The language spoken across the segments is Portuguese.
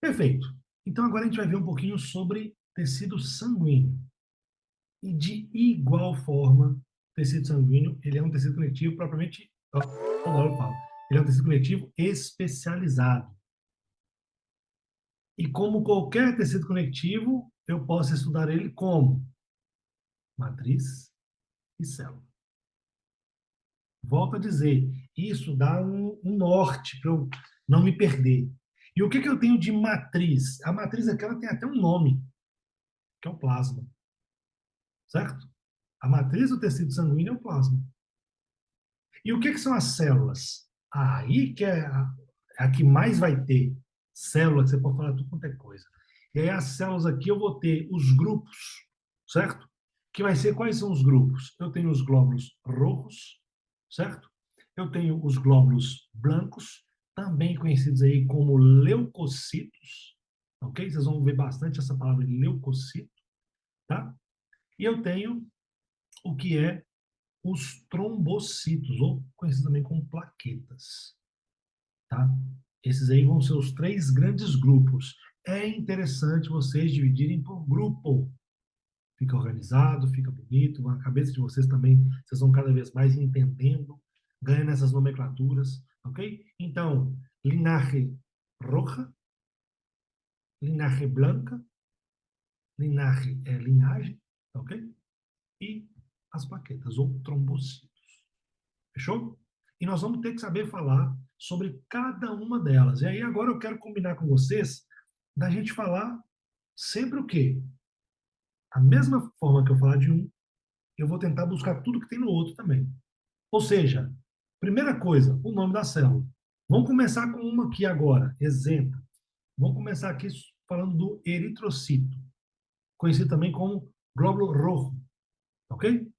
Perfeito. Então agora a gente vai ver um pouquinho sobre tecido sanguíneo. E de igual forma, tecido sanguíneo, ele é um tecido conectivo propriamente, ó, toda hora eu falo, ele é um tecido conectivo especializado. E como qualquer tecido conectivo, eu posso estudar ele como matriz e célula. Volto a dizer, isso dá um norte para eu não me perder. E o que, que eu tenho de matriz? A matriz aqui ela tem até um nome, que é o plasma, certo? A matriz do tecido sanguíneo é o plasma. E o que, que são as células? Aí que é a que mais vai ter célula, que você pode falar tudo quanto é coisa. E aí as células aqui eu vou ter os grupos, certo? Que vai ser quais são os grupos? Eu tenho os glóbulos rojos, certo? Eu tenho os glóbulos brancos, também conhecidos aí como leucocitos, ok? Vocês vão ver bastante essa palavra leucocito, tá? E eu tenho o que é os trombocitos, ou conhecidos também como plaquetas, tá? Esses aí vão ser os três grandes grupos. É interessante vocês dividirem por grupo. Fica organizado, fica bonito, na cabeça de vocês também, vocês vão cada vez mais entendendo, ganhando essas nomenclaturas, ok? Então, linhagem roja, linhagem blanca, linhagem é linhagem, ok? E as plaquetas, ou trombocitos. Fechou? E nós vamos ter que saber falar sobre cada uma delas. E aí agora eu quero combinar com vocês da gente falar sempre o quê? A mesma forma que eu falar de um, eu vou tentar buscar tudo que tem no outro também. Ou seja, primeira coisa, o nome da célula. Vamos começar com uma aqui agora, exemplo. Vamos começar aqui falando do eritrocito, conhecido também como glóbulo rojo, ok?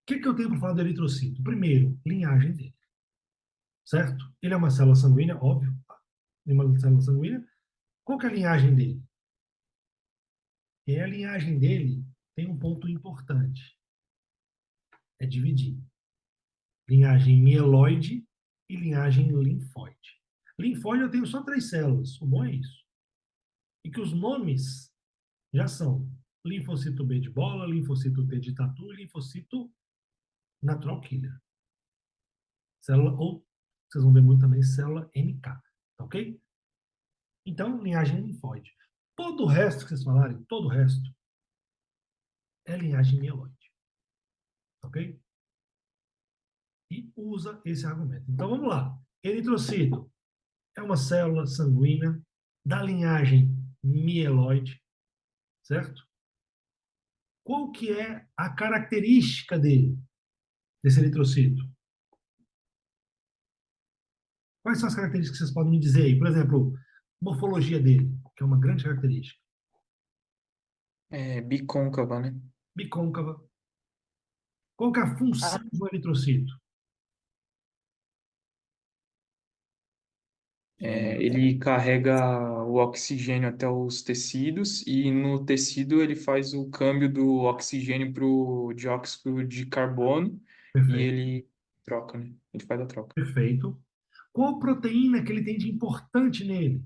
O que, que eu tenho para falar do eritrocito? Primeiro, linhagem dele, certo? Ele é uma célula sanguínea, óbvio, de uma célula sanguínea. Qual que é a linhagem dele? E a linhagem dele tem um ponto importante, é dividir. Linhagem mieloide e linhagem linfóide. Linfóide eu tenho só três células, o bom é isso. E que os nomes já são linfocito B de bola, linfocito T de tatu e linfocito natural killer. Célula, ou vocês vão ver muito também, célula NK, tá ok? Então, linhagem linfóide. Todo o resto que vocês falarem, todo o resto, é linhagem mieloide, ok? E usa esse argumento. Então, vamos lá. Eritrocito é uma célula sanguínea da linhagem mieloide, certo? Qual que é a característica dele, desse eritrocito? Quais são as características que vocês podem me dizer aí? Por exemplo, morfologia dele, que é uma grande característica. É bicôncava, né? Bicôncava. Qual que é a função Ah, do eritrocito? ele carrega o oxigênio até os tecidos e no tecido ele faz o câmbio do oxigênio para o dióxido de carbono e Perfeito. ele troca, né? Ele faz a troca. Perfeito. Qual proteína que ele tem de importante nele?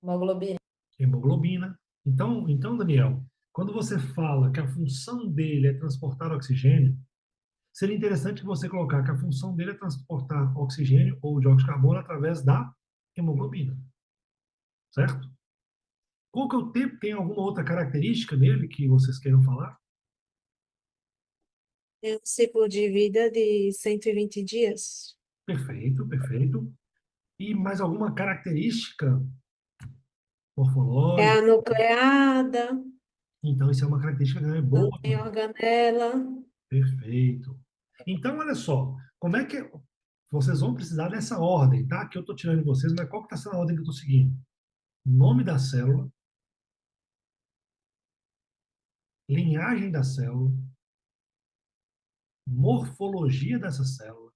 Hemoglobina. Hemoglobina. Então, Daniel, quando você fala que a função dele é transportar oxigênio, seria interessante que você colocar que a função dele é transportar oxigênio ou dióxido de carbono através da hemoglobina, certo? Qual que é o tempo? Tem alguma outra característica dele que vocês queiram falar? Tem um ciclo de vida de 120 dias. Perfeito, perfeito. E mais alguma característica morfológica? É anucleada, Então, isso é uma característica que é não boa tem também. organela. Perfeito. Então, olha só, como é que vocês vão precisar dessa ordem, tá? Que eu estou tirando de vocês, mas qual que está sendo a ordem que eu estou seguindo? Nome da célula, linhagem da célula, morfologia dessa célula,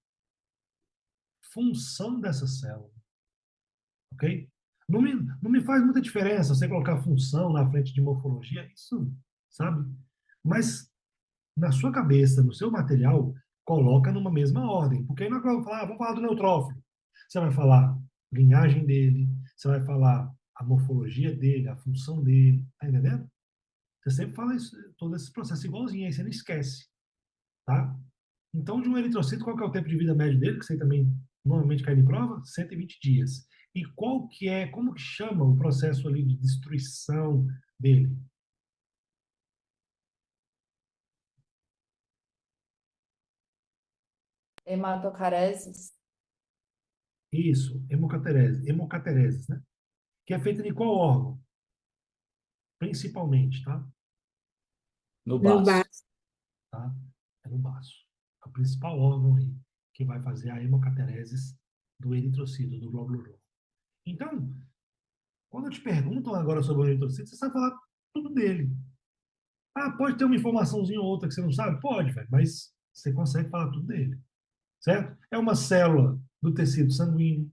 função dessa célula, ok? Não me faz muita diferença você colocar função na frente de morfologia, isso, sabe? Mas na sua cabeça, no seu material, coloca numa mesma ordem. Porque aí não é que eu vou falar, vamos falar do neutrófilo. Você vai falar linhagem dele, você vai falar a morfologia dele, a função dele, tá entendendo? Você sempre fala isso, todo esse processo igualzinho, aí você não esquece, tá? Então, de um eritrocito, qual que é o tempo de vida médio dele, que você também normalmente cai em prova? 120 dias. E qual que é, como que chama o processo ali de destruição dele? Hematocareses. Isso, hemocatereses, né? Que é feita de qual órgão? Principalmente, tá? No No baço. baço. Tá? É no baço. É o principal órgão aí que vai fazer a hemocatereses do eritrocito, do glóbulo roxo. Então, quando te perguntam agora sobre o eritrocito, você sabe falar tudo dele. Ah, pode ter uma informaçãozinha ou outra que você não sabe? Pode, velho, mas você consegue falar tudo dele, certo? É uma célula do tecido sanguíneo,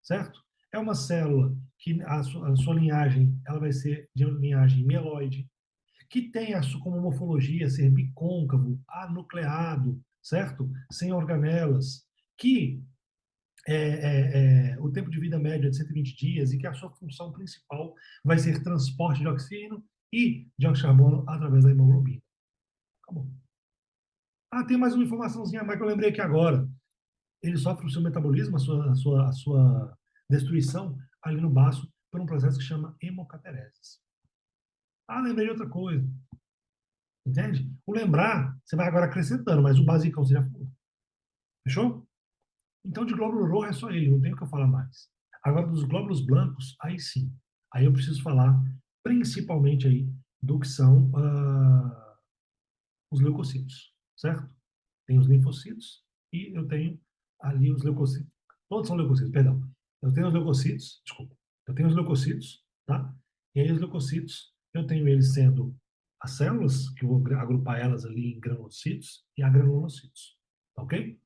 certo? É uma célula que a sua linhagem ela vai ser de linhagem mieloide, que tem como morfologia ser bicôncavo, anucleado, certo? Sem organelas, que o tempo de vida médio é de 120 dias e que a sua função principal vai ser transporte de oxigênio e dióxido de carbono através da hemoglobina. Acabou. Ah, tem mais uma informaçãozinha a mais que eu lembrei aqui agora. Ele sofre o seu metabolismo, a sua destruição ali no baço por um processo que chama hemocatereses. Ah, lembrei de outra coisa. Entende? O lembrar, você vai agora acrescentando, mas o basicão você já falou. Fechou? Então, de glóbulo roxo é só ele, não tem o que eu falar mais. Agora, dos glóbulos blancos, aí sim. Aí eu preciso falar principalmente aí do que são os leucocitos, certo? Tem os linfocitos e eu tenho ali os leucocitos. Todos são leucocitos, perdão. Eu tenho os leucocitos, desculpa. Eu tenho os leucocitos, tá? E aí os leucocitos, eu tenho eles sendo as células, que eu vou agrupar elas ali em granulocitos e agranulocitos, tá ok?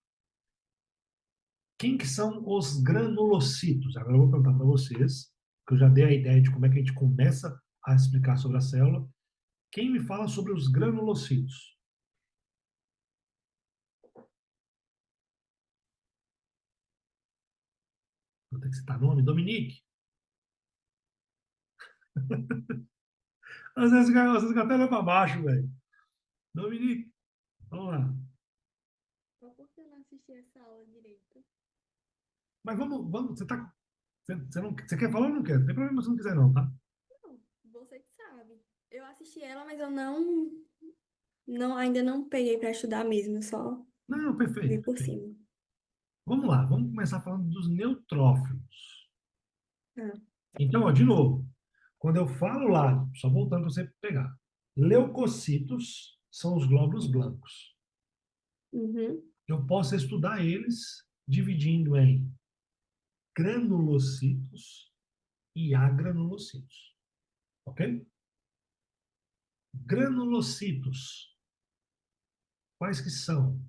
Quem que são os granulocitos? Agora eu vou perguntar para vocês, que eu já dei a ideia de como é que a gente começa a explicar sobre a célula. Quem me fala sobre os granulocitos? Vou ter que citar nome. Dominique. Vocês ficam até olhando para baixo, velho. Dominique, vamos lá. Só porque eu não assisti essa aula direito. Mas vamos, você quer falar ou não quer? Não tem problema se não quiser não, tá? Não, você que sabe. Eu assisti ela, mas eu ainda não peguei pra estudar mesmo, eu só Não, vi perfeito, por perfeito. cima. Vamos lá, vamos começar falando dos neutrófilos. Ah, Então, ó, de novo, quando eu falo lá, só voltando para você pegar, leucocitos são os glóbulos blancos. uhum. Eu posso estudar eles dividindo em granulocitos e agranulocitos, ok? Granulocitos, quais que são?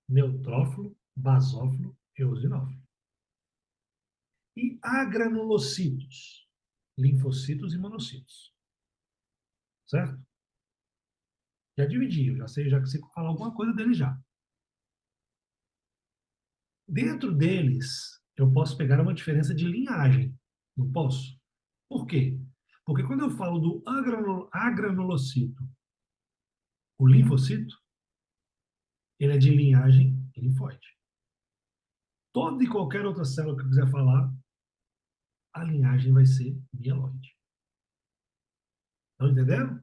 Neutrófilo, basófilo, eosinófilo. E agranulocitos, linfocitos e monocitos, certo? Já dividi, eu já consigo falar alguma coisa deles já. Dentro deles, eu posso pegar uma diferença de linhagem. Não posso? Por quê? Porque quando eu falo do agranulocito, o linfocito, ele é de linhagem linfóide. Toda e qualquer outra célula que eu quiser falar, a linhagem vai ser mieloide. Estão entendendo?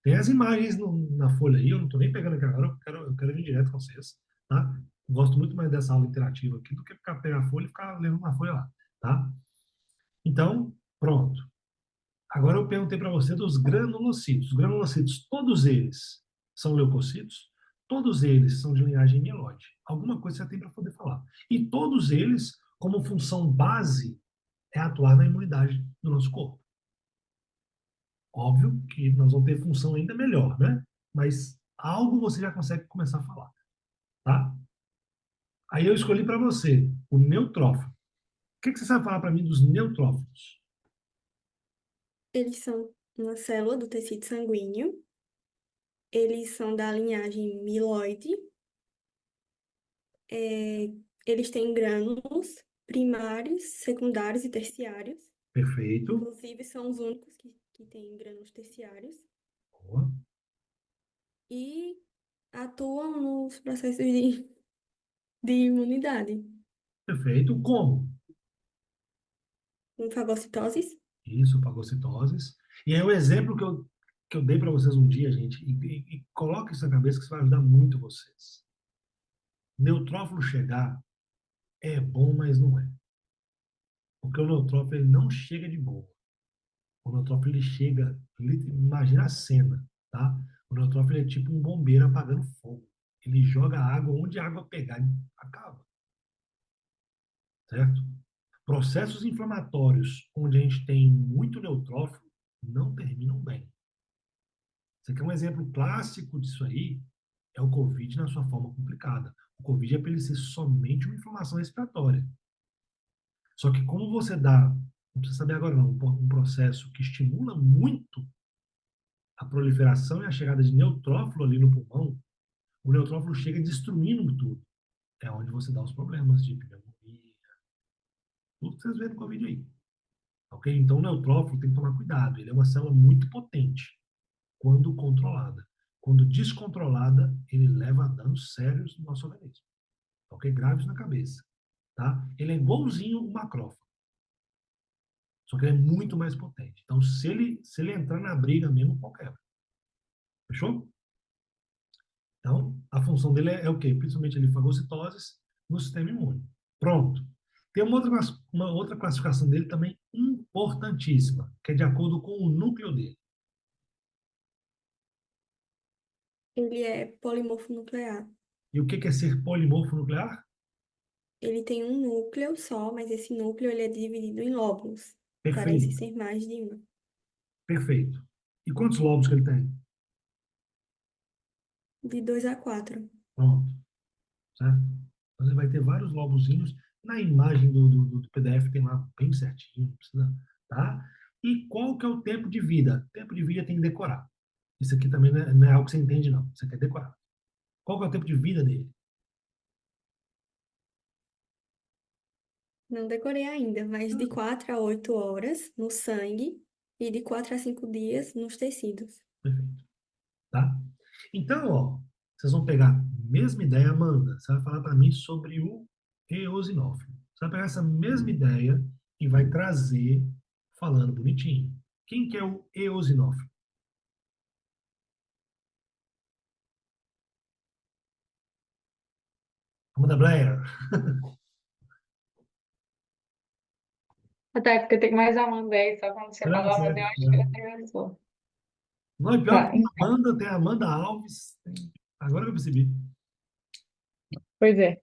Tem as imagens na folha aí, eu não estou nem pegando aqui agora, eu quero vir direto com vocês, tá? Gosto muito mais dessa aula interativa aqui do que pegar a folha e ficar lendo uma folha lá, tá? Então, pronto. Agora eu perguntei para você dos granulocitos. Os granulocitos, todos eles são leucocitos, todos eles são de linhagem mieloide. Alguma coisa você tem para poder falar. E todos eles, como função base, é atuar na imunidade do nosso corpo. Óbvio que nós vamos ter função ainda melhor, né? Mas algo você já consegue começar a falar, tá? Aí eu escolhi para você o neutrófilo. O que você sabe falar para mim dos neutrófilos? Eles são uma célula do tecido sanguíneo. Eles são da linhagem mieloide. É, eles têm grânulos primários, secundários e terciários. Perfeito. Inclusive, são os únicos que têm grânulos terciários. Boa. E atuam nos processos de imunidade, Perfeito. Como? com fagocitoses. Isso, fagocitoses. E aí o exemplo que eu dei para vocês um dia, gente, e coloque isso na cabeça que isso vai ajudar muito vocês. Neutrófilo chegar é bom, mas não é. Porque o neutrófilo ele não chega de boa. O neutrófilo ele chega, imagina a cena, tá? O neutrófilo é tipo um bombeiro apagando fogo. Ele joga água onde a água pegar, ele acaba, certo? Processos inflamatórios onde a gente tem muito neutrófilo não terminam bem. Você quer um exemplo clássico disso aí? É o COVID na sua forma complicada. O COVID é para ele ser somente uma inflamação respiratória. Só que como você dá, não precisa saber agora não, um processo que estimula muito a proliferação e a chegada de neutrófilo ali no pulmão, o neutrófilo chega destruindo tudo. É onde você dá os problemas de pneumonia, tudo que vocês veem no COVID aí. Ok? Então o neutrófilo tem que tomar cuidado. Ele é uma célula muito potente quando controlada. Quando descontrolada, ele leva a danos sérios no nosso organismo. Ok? Graves na cabeça. Tá? Ele é igualzinho o macrófago. Só que ele é muito mais potente. Então, se ele entrar na briga mesmo, o pau quebra. Fechou? Então, a função dele é o quê? Principalmente ali, fagocitoses no sistema imune. Pronto. Tem uma outra classificação dele também importantíssima, que é de acordo com o núcleo dele. Ele é polimorfo nuclear. E o que é ser polimorfo nuclear? Ele tem um núcleo só, mas esse núcleo ele é dividido em lóbulos. Parece Perfeito, ser mais de um. perfeito. E quantos lobos que ele tem? De 2 a 4. Pronto, certo? Então, ele vai ter vários lobozinhos. Na imagem do PDF tem lá bem certinho, não precisa, tá? E qual que é o tempo de vida? O tempo de vida tem que decorar. Isso aqui também não é algo que você entende, não. Você quer decorar. Qual que é o tempo de vida dele? Não decorei ainda, mas de 4 a 8 horas no sangue e de 4 a 5 dias nos tecidos. Perfeito, tá? Então, ó, vocês vão pegar a mesma ideia, Amanda. Você vai falar para mim sobre o eosinófilo. Você vai pegar essa mesma ideia e vai trazer falando bonitinho. Quem que é o eosinófilo? Amanda Blair. Até porque tem mais Amanda aí, só quando você Tá falou Amanda, eu certo. acho que eu atravessou. Não, é pior Tá, que tem a Amanda Alves. Agora que eu percebi. pois é.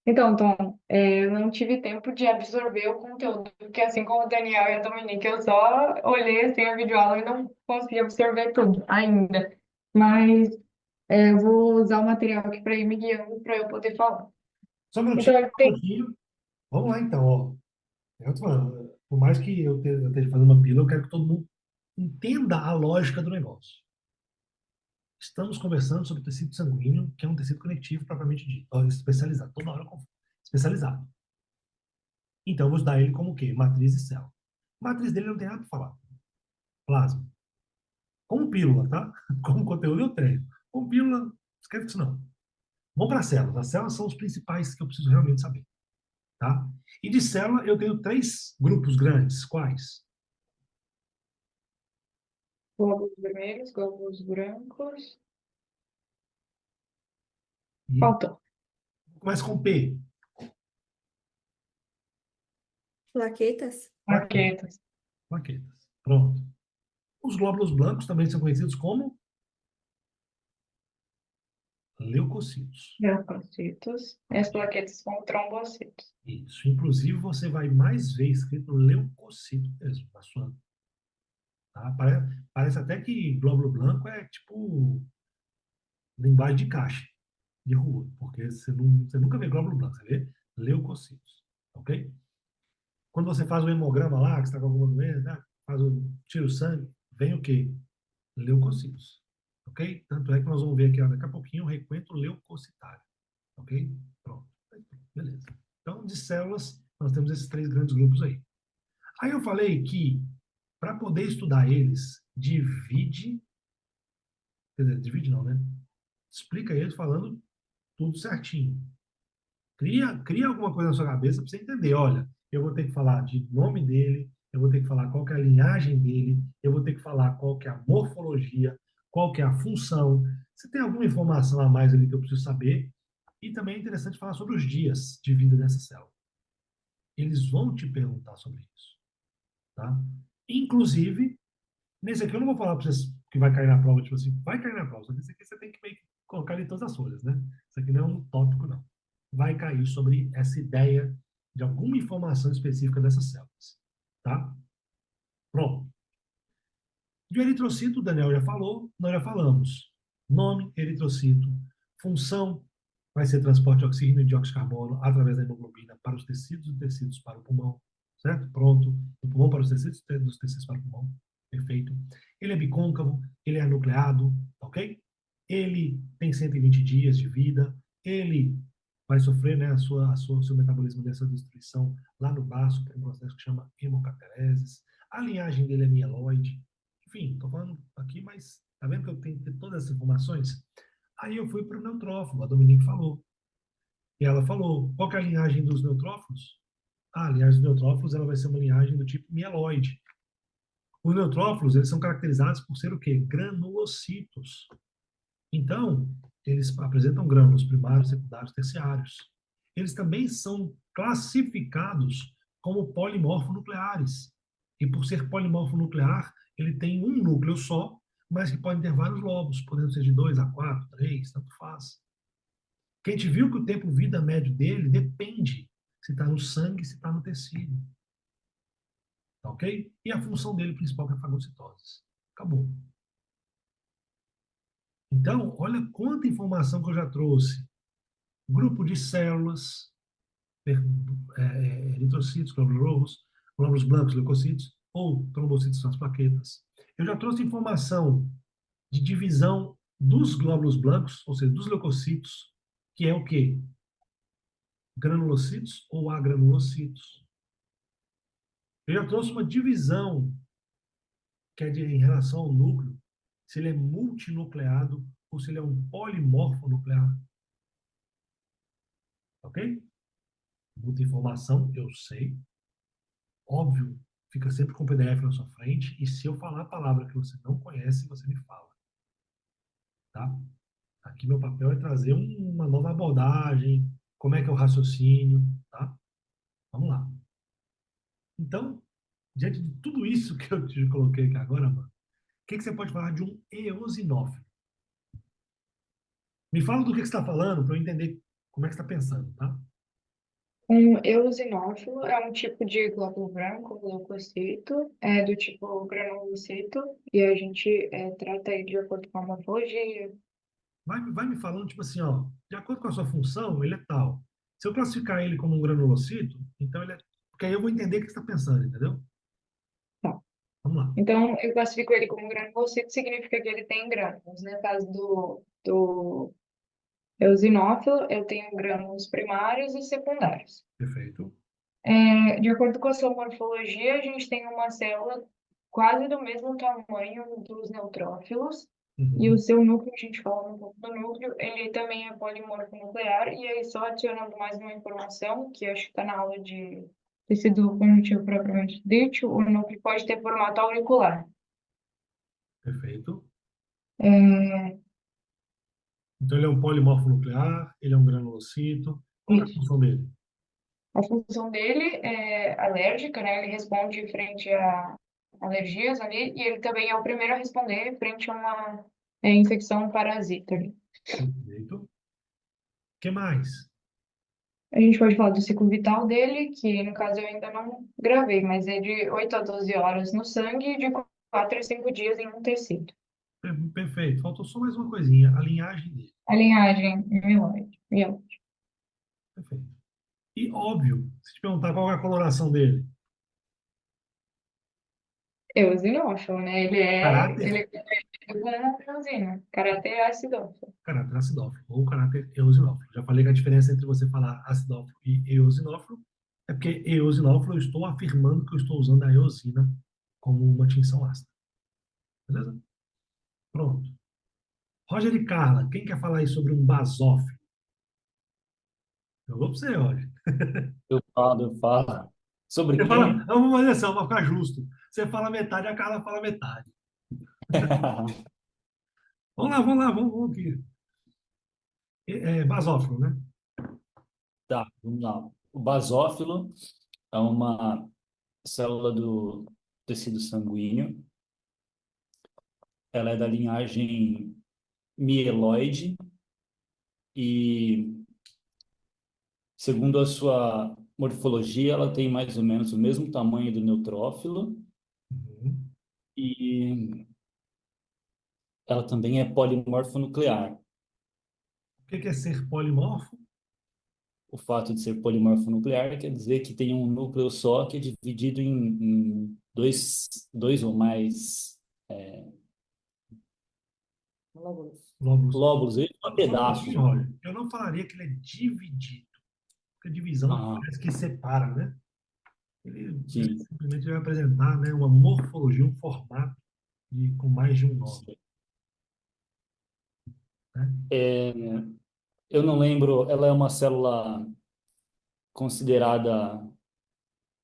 Então, Tom, eu não tive tempo de absorver o conteúdo, porque assim como o Daniel e a Dominique, eu só olhei assim a videoaula e não consegui absorver tudo ainda. Mas eu vou usar o material aqui para ir me guiando para eu poder falar. Só um minutinho, Então, ele só um tem. minutinho. Vamos lá, então, ó. Eu tô falando, por mais que eu esteja fazendo uma pílula, eu quero que todo mundo entenda a lógica do negócio. Estamos conversando sobre o tecido sanguíneo, que é um tecido conectivo propriamente dito, ó, especializado, toda hora eu confundo. Especializado. Então, eu vou estudar ele como o quê? Matriz e célula. Matriz dele não tem nada para falar. Plasma. Como pílula, tá? Como conteúdo eu tenho. Como pílula, esquece isso não. Vamos para as células. As células são os principais que eu preciso realmente saber, tá? E de célula eu tenho três grupos grandes. Quais? Glóbulos vermelhos, glóbulos brancos. E Faltou. começa com P. Plaquetas? Plaquetas. Plaquetas. Plaquetas. Pronto. Os glóbulos brancos também são conhecidos como leucocitos. Leucocitos. E as plaquetas são trombocitos. Isso. Inclusive, você vai mais ver escrito leucocito mesmo na sua. Tá? Parece até que glóbulo branco é tipo linguagem de caixa de rua, porque você nunca vê glóbulo branco, você vê leucocitos. Ok? Quando você faz o hemograma lá, que você está com alguma doença, né? Tira o sangue, vem o quê? Leucocitos. Ok? Tanto é que nós vamos ver aqui ó, daqui a pouquinho o recuento leucocitário. Ok? Pronto. Beleza. de células, nós temos esses três grandes grupos aí. Aí eu falei que, para poder estudar eles, quer dizer, divide não, né? Explica eles falando tudo certinho. Cria alguma coisa na sua cabeça para você entender. Olha, eu vou ter que falar de nome dele, eu vou ter que falar qual que é a linhagem dele, eu vou ter que falar qual que é a morfologia, qual que é a função. Se tem alguma informação a mais ali que eu preciso saber. E também é interessante falar sobre os dias de vida dessa célula. Eles vão te perguntar sobre isso, tá? Inclusive, nesse aqui eu não vou falar para vocês que vai cair na prova, tipo assim, vai cair na prova. Só que esse aqui você tem que meio que colocar em todas as folhas, né? Isso aqui não é um tópico, não. Vai cair sobre essa ideia de alguma informação específica dessas células, tá? Pronto. De eritrocito, o Daniel já falou, nós já falamos. Nome, eritrocito. Função, vai ser transporte de oxigênio e dióxido de carbono através da hemoglobina para os tecidos para o pulmão, certo? Pronto. Do pulmão para os tecidos, dos tecidos para o pulmão. Perfeito. Ele é bicôncavo, ele é anucleado, ok? Ele tem 120 dias de vida, ele vai sofrer, né, seu metabolismo dessa destruição lá no baço, por um processo que chama hemocatereses. A linhagem dele é mieloide. Enfim, estou falando aqui, mas tá vendo que eu tenho que ter todas essas informações? Aí eu fui para o neutrófilo, a Dominique falou. E ela falou, qual que é a linhagem dos neutrófilos? A linhagem dos neutrófilos ela vai ser uma linhagem do tipo mieloide. Os neutrófilos, eles são caracterizados por ser o quê? Granulocitos. Então, eles apresentam grânulos primários, secundários, terciários. Eles também são classificados como polimorfonucleares. E por ser polimorfonuclear, ele tem um núcleo só, mas que pode ter vários lobos, podendo ser de 2 a 4, 3, tanto faz. Que a gente viu que o tempo vida médio dele depende se está no sangue, se está no tecido. Tá ok? E a função dele principal que é a fagocitose. Acabou. Então, olha quanta informação que eu já trouxe. Grupo de células, eritrocitos, glóbulos rojos, glóbulos brancos, leucocitos, ou trombocitos são as plaquetas. Eu já trouxe informação de divisão dos glóbulos brancos, ou seja, dos leucocitos, que é o quê? Granulocitos ou agranulocitos. Eu já trouxe uma divisão, que é em relação ao núcleo, se ele é multinucleado ou se ele é um polimorfonuclear. Ok? Muita informação, eu sei. Óbvio, fica sempre com o PDF na sua frente. E se eu falar a palavra que você não conhece, você me fala. Tá? Aqui meu papel é trazer uma nova abordagem, como é que é o raciocínio, tá? Vamos lá. Então, diante de tudo isso que eu te coloquei aqui agora, mano, o que você pode falar de um eosinófilo? Me fala do que você está falando para eu entender como é que você está pensando, tá? Um eosinófilo é um tipo de glóbulo branco, leucocito, do tipo granulocito, e a gente trata ele de acordo com a morfologia. Vai me falando, tipo assim, ó, de acordo com a sua função, ele é tal. Se eu classificar ele como um granulocito, então ele é. Porque aí eu vou entender o que você está pensando, entendeu? Tá. Vamos lá. Então, eu classifico ele como granulocito, significa que ele tem grânulos. No caso do eosinófilo, eu tenho grânulos primários e secundários. Perfeito. De acordo com a sua morfologia, a gente tem uma célula quase do mesmo tamanho dos neutrófilos, e o seu núcleo, a gente fala um pouco do núcleo, ele também é polimorfonuclear, e aí só adicionando mais uma informação, que acho que está na aula de tecido conjuntivo propriamente dito, o núcleo pode ter formato auricular. Perfeito. É, Então ele é um polimorfonuclear, ele é um granulocito. Qual é a isso. função dele? A função dele é alérgica, né? Ele responde frente a alergias ali, e ele também é o primeiro a responder frente a uma infecção parasita ali. Perfeito. O que mais? A gente pode falar do ciclo vital dele, que no caso eu ainda não gravei, mas é de 8 a 12 horas no sangue e de 4 a 5 dias em um tecido. Perfeito. Faltou só mais uma coisinha, a linhagem dele. A linhagem mieloide. Perfeito. E óbvio, se te perguntar qual é a coloração dele, eosinófilo, né? Ele Caráter, é com eosina, caráter acidófilo. caráter acidófilo ou caráter eosinófilo. Já falei que a diferença entre você falar acidófilo e eosinófilo é porque eosinófilo eu estou afirmando que eu estou usando a eosina como uma tinção ácida. Beleza? Pronto. Roger e Carla, quem quer falar aí sobre um basófilo? Eu vou para você, Roger. Eu falo. Sobre Você fala, quem? vamos fazer assim, vamos ficar justo. Você fala metade, a Carla fala metade. Vamos aqui. Basófilo, né? Tá, vamos lá. O basófilo é uma célula do tecido sanguíneo. Ela é da linhagem mieloide e, segundo a sua morfologia, ela tem mais ou menos o mesmo tamanho do neutrófilo Uhum. e ela também é polimorfonuclear. O que é ser polimorfo? O fato de ser polimorfonuclear quer dizer que tem um núcleo só que é dividido em dois ou mais lóbulos. Lóbulos. Lóbulos, Só um pedaços. pouquinho, Roger. Eu não falaria que ele é dividido. Porque divisão Ah, parece que separa, né? Ele sim. simplesmente vai apresentar, né, uma morfologia, um formato com mais de um nome, né? É, eu não lembro, ela é uma célula considerada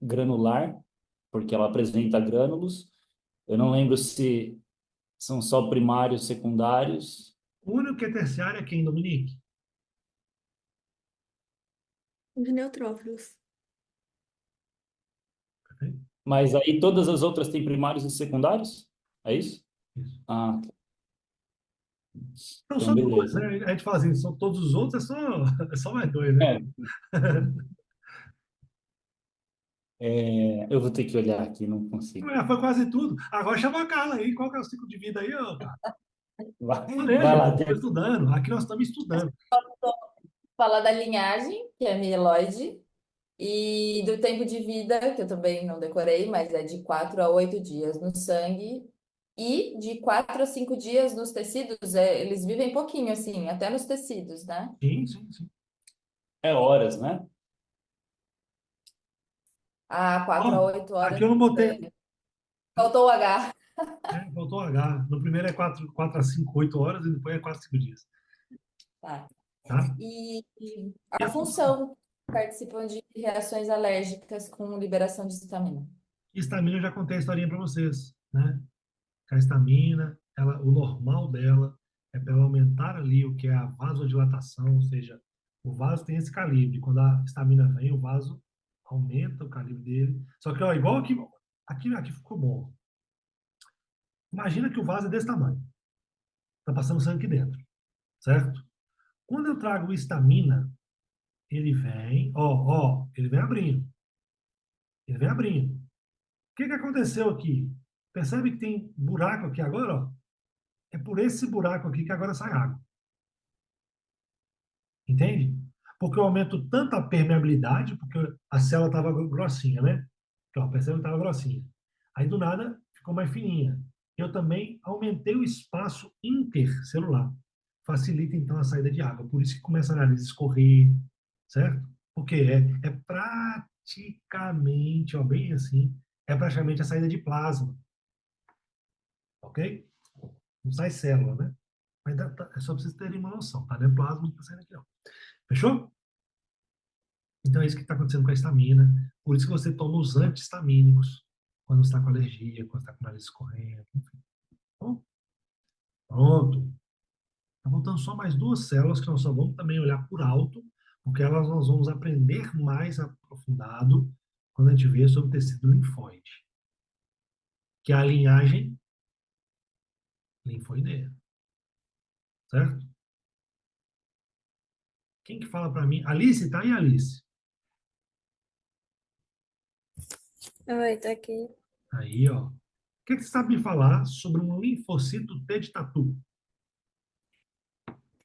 granular, porque ela apresenta grânulos. Eu não lembro se são só primários, secundários, O único que é terciário é quem, Dominique? Os neutrófilos. Perfeito? mas aí todas as outras têm primários e secundários? É isso? Isso. Ah, Não, então só dois, beleza. né? A gente fala assim, são todos os outros, é só mais dois, né? É, eu vou ter que olhar aqui, não consigo. Foi quase tudo. Agora chama a Carla aí. Qual que é o ciclo de vida aí, ô, Carla? Vai Planeja, lá, estou estudando. Aqui nós estamos estudando. fala da linhagem, que é mieloide, e do tempo de vida, que eu também não decorei, mas é de 4 a 8 dias no sangue, e de 4 a 5 dias nos tecidos. Eles vivem pouquinho, assim, até nos tecidos, né? Sim, sim, sim. É horas, né? Ó, 4 a 8 horas. aqui eu não botei. Faltou o H. Faltou H. No primeiro é 4 a 5, 8 horas e depois é 4 a 5 dias. Tá. Tá? E E a a função? função, participam de reações alérgicas com liberação de histamina. Histamina, eu já contei a historinha para vocês, né? Que a histamina, o normal dela é para ela aumentar ali o que é a vasodilatação, ou seja, o vaso tem esse calibre. Quando a histamina vem, o vaso aumenta o calibre dele. Só que, ó, igual aqui ficou bom. Imagina que o vaso é desse tamanho. Tá passando sangue aqui dentro, certo? Quando eu trago histamina, ele vem, ele vem abrindo. Ele vem abrindo. O que que aconteceu aqui? Percebe que tem buraco aqui agora, ó? É por esse buraco aqui que agora sai água. Entende? Porque eu aumento tanto a permeabilidade, porque a célula estava grossinha, né? Então, percebe que estava grossinha. Aí, do nada, ficou mais fininha. Eu também aumentei o espaço intercelular. Facilita, então, a saída de água. Por isso que começa a nariz escorrer, certo? Porque é praticamente, ó, bem assim, é praticamente a saída de plasma, ok? Não sai célula, né? Mas é só para vocês terem uma noção, tá? Não é plasma que está saindo aqui, ó. Fechou? Então é isso que está acontecendo com a histamina. Por isso que você toma os antihistamínicos quando está com alergia, quando está com o nariz escorrendo, enfim. Bom, pronto. Tá faltando só mais duas células que nós só vamos também olhar por alto, porque elas nós vamos aprender mais aprofundado quando a gente vê sobre o tecido linfóide, que é a linhagem linfoideia, certo? Quem que fala para mim? Alice, tá aí, Alice? Oi, tá aqui. Aí, ó. O que que você sabe me falar sobre um linfocito T de tatu?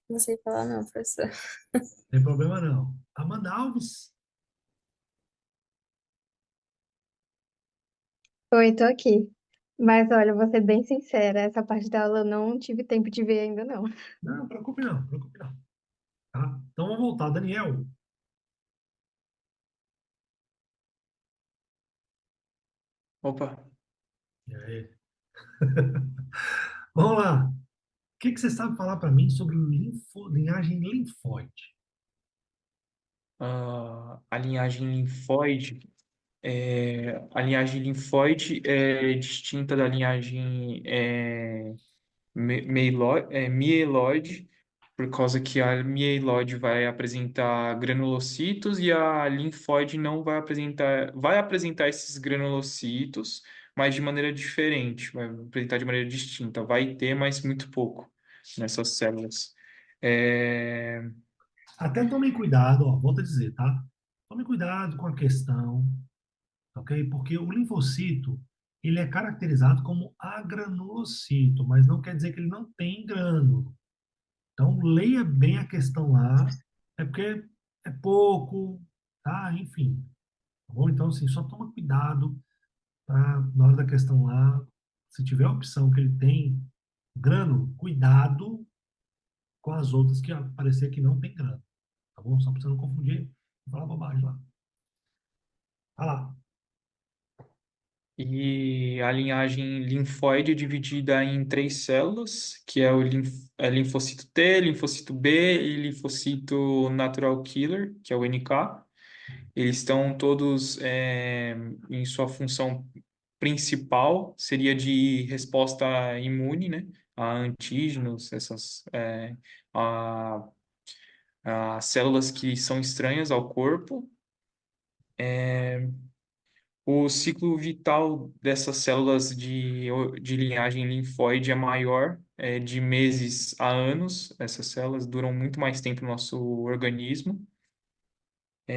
Não sei falar não, professor. Não tem problema não. Amanda Alves? Oi, tô aqui. Mas olha, vou ser bem sincera, essa parte da aula eu não tive tempo de ver ainda não. Não, preocupe não, preocupe não. Tá? Então vamos voltar. Daniel, Opa, e aí? Vamos lá. O que que você sabe falar para mim sobre linhagem linfóide? a linhagem linfóide. A linhagem linfóide é distinta da linhagem mieloide, por causa que a mieloide vai apresentar granulocitos e a linfóide não vai apresentar esses granulocitos, mas de maneira diferente, vai apresentar de maneira distinta, vai ter, mas muito pouco nessas células. É, Até tomem cuidado, ó, volto a dizer, tá? Tome cuidado com a questão, ok? Porque o linfocito, ele é caracterizado como agranulocito, mas não quer dizer que ele não tem grânulo. Então, leia bem a questão lá, é porque é pouco, tá? Enfim, tá bom? Então, assim, só toma cuidado pra, na hora da questão lá, se tiver a opção que ele tem grânulo, cuidado com as outras que aparecer que não tem grânulo, tá bom? Só para você não confundir e falar bobagem lá. Vai lá. E a linhagem linfóide é dividida em três células, que é linfocito T, linfocito B e linfocito natural killer, que é o NK. Eles estão todos em sua função principal, seria de resposta imune, né? A antígenos, a, a células que são estranhas ao corpo. O ciclo vital dessas células de linhagem linfóide é maior, de meses a anos. Essas células duram muito mais tempo no nosso organismo. O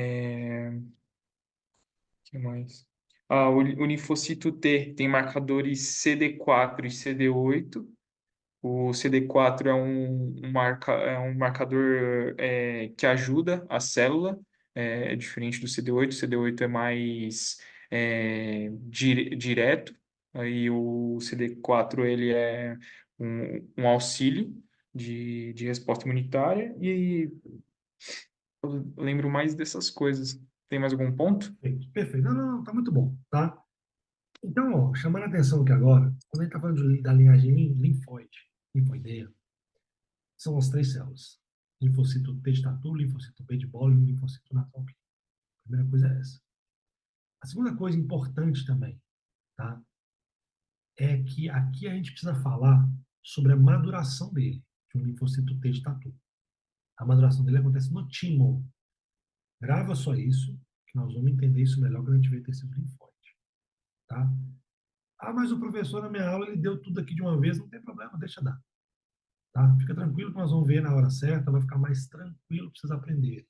que mais? O linfocito T tem marcadores CD4 e CD8. O CD4 é um marcador que ajuda a célula, é diferente do CD8. O CD8 é mais direto, aí o CD4 ele é um auxílio de resposta imunitária, e eu lembro mais dessas coisas. Tem mais algum ponto? Perfeito, perfeito. Não, não, não, tá muito bom, tá? Então, ó, chamando a atenção aqui agora, quando a gente tá falando da linhagem linfóide, linfoideia, são as três células. Linfocito T de tatu, linfocito B de bola e linfocito natural. A primeira coisa é essa. A segunda coisa importante também, tá? É que aqui a gente precisa falar sobre a maduração dele, de um linfocito T de tatu. A maduração dele acontece no timo. Grava só isso, que nós vamos entender isso melhor quando a gente ver tecido linfóide, tá? Ah, mas o professor na minha aula ele deu tudo aqui de uma vez, não tem problema, deixa dar, tá? Fica tranquilo que nós vamos ver na hora certa, vai ficar mais tranquilo para vocês aprenderem,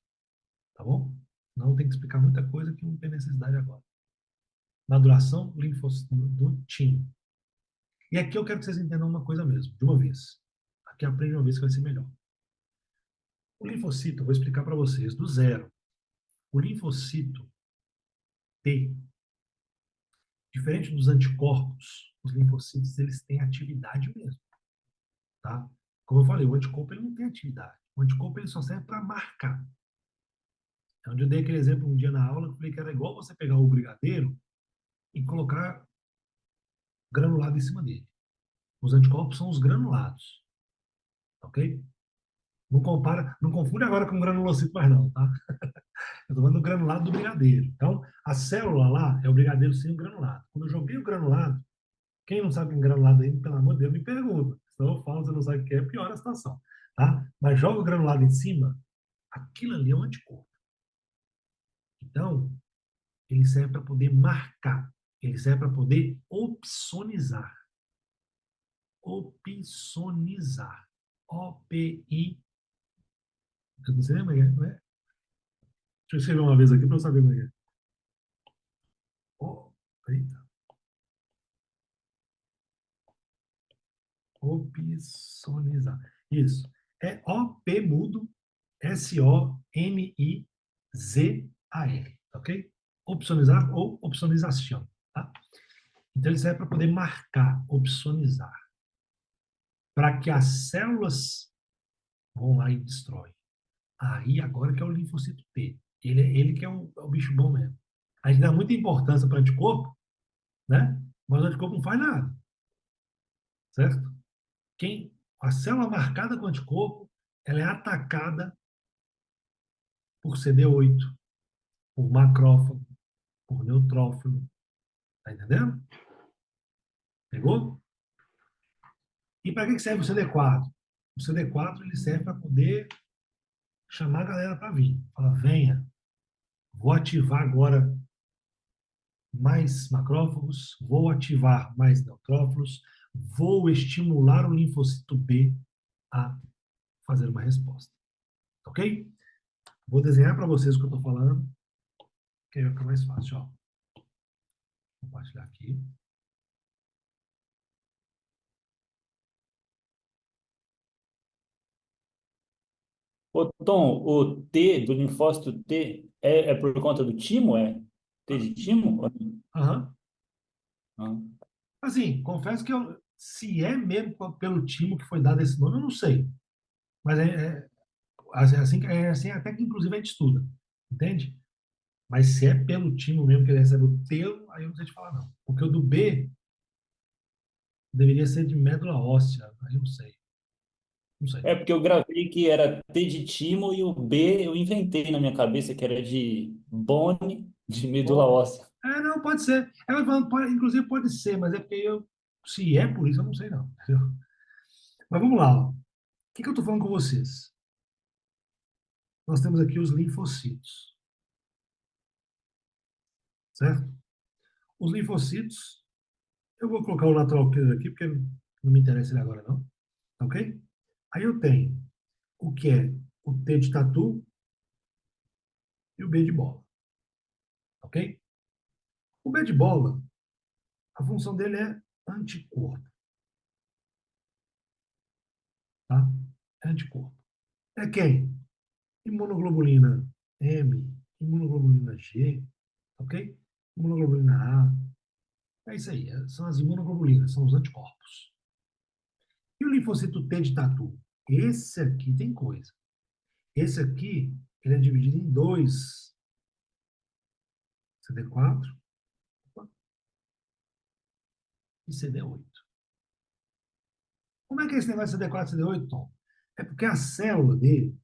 tá bom? Não tem que explicar muita coisa que não tem necessidade agora. Maduração linfócito do timo. E aqui eu quero que vocês entendam uma coisa mesmo, de uma vez. Aqui aprende uma vez que vai ser melhor. O linfocito, eu vou explicar para vocês do zero. O linfocito T, diferente dos anticorpos, os linfocitos eles têm atividade mesmo, tá? Como eu falei, o anticorpo ele não tem atividade. O anticorpo ele só serve para marcar. É onde eu dei aquele exemplo um dia na aula, que eu falei que era igual você pegar o brigadeiro e colocar granulado em cima dele. Os anticorpos são os granulados, ok? Não compara, não confunde agora com granulocito mais não, tá? Eu estou falando do granulado do brigadeiro. Então, a célula lá é o brigadeiro sem o granulado. Quando eu joguei o granulado, quem não sabe o que é granulado ainda, pelo amor de Deus, me pergunta. Senão eu falo, você não sabe o que é, piora a situação, tá? Mas joga o granulado em cima, aquilo ali é um anticorpo. Então, ele serve para poder marcar, ele serve para poder opsonizar. Opsonizar. O-P-I. Eu não sei nem como é, não é? Deixa eu escrever uma vez aqui para eu saber como é. Oh, eita. Opsonizar. Isso. É O-P mudo, S-O-N-I-Z-A-R. Ok? Opsonizar ou opsonização. Tá? Então, ele serve para poder marcar, opsonizar, para que as células vão lá e destroem. Aí, agora que é o linfocito T. Ele que é o bicho bom mesmo. A gente dá muita importância para anticorpo, né? Mas o anticorpo não faz nada, certo? A célula marcada com anticorpo, ela é atacada por CD8, por macrófago, por neutrófilo. Tá entendendo? Pegou? E para que serve o CD4? O CD4 ele serve para poder chamar a galera para vir. Fala, venha, vou ativar agora mais macrófagos, vou ativar mais neutrófilos, vou estimular o linfocito B a fazer uma resposta. Ok? Vou desenhar para vocês o que eu estou falando, que aí vai ficar mais fácil. Ó. Vou compartilhar aqui. Ô, Tom, o T do linfócito T é por conta do timo? É T de timo? Aham. Ah. Assim, confesso que se é mesmo pelo time que foi dado esse nome, eu não sei. Mas é assim até que inclusive a gente estuda. Entende? Mas se é pelo time mesmo que ele recebe o teu, aí eu não sei te falar, não. Porque o do B deveria ser de médula óssea. Aí eu não sei. Não sei. É porque eu gravei que era T de timo e o B eu inventei na minha cabeça que era de bone, de medula Bom, óssea. não, pode ser. Inclusive pode ser, mas é porque se é por isso, eu não sei, não. Entendeu? Mas vamos lá. Ó. O que eu estou falando com vocês? Nós temos aqui os linfocitos. Certo? Os linfocitos, eu vou colocar o natural killer aqui, porque não me interessa ele agora, não. Ok? Aí eu tenho o que é o T de tatu e o B de bola. Ok? O B de bola, a função dele é anticorpo. Tá? É anticorpo. É quem? Imunoglobulina M, imunoglobulina G, ok? Imunoglobulina A. É isso aí. São as imunoglobulinas, são os anticorpos. E o linfocito T de tatu? Esse aqui tem coisa. Esse aqui, ele é dividido em dois. CD4 e CD8. Como é que é esse negócio de CD4 e CD8, Tom? É porque a célula dele,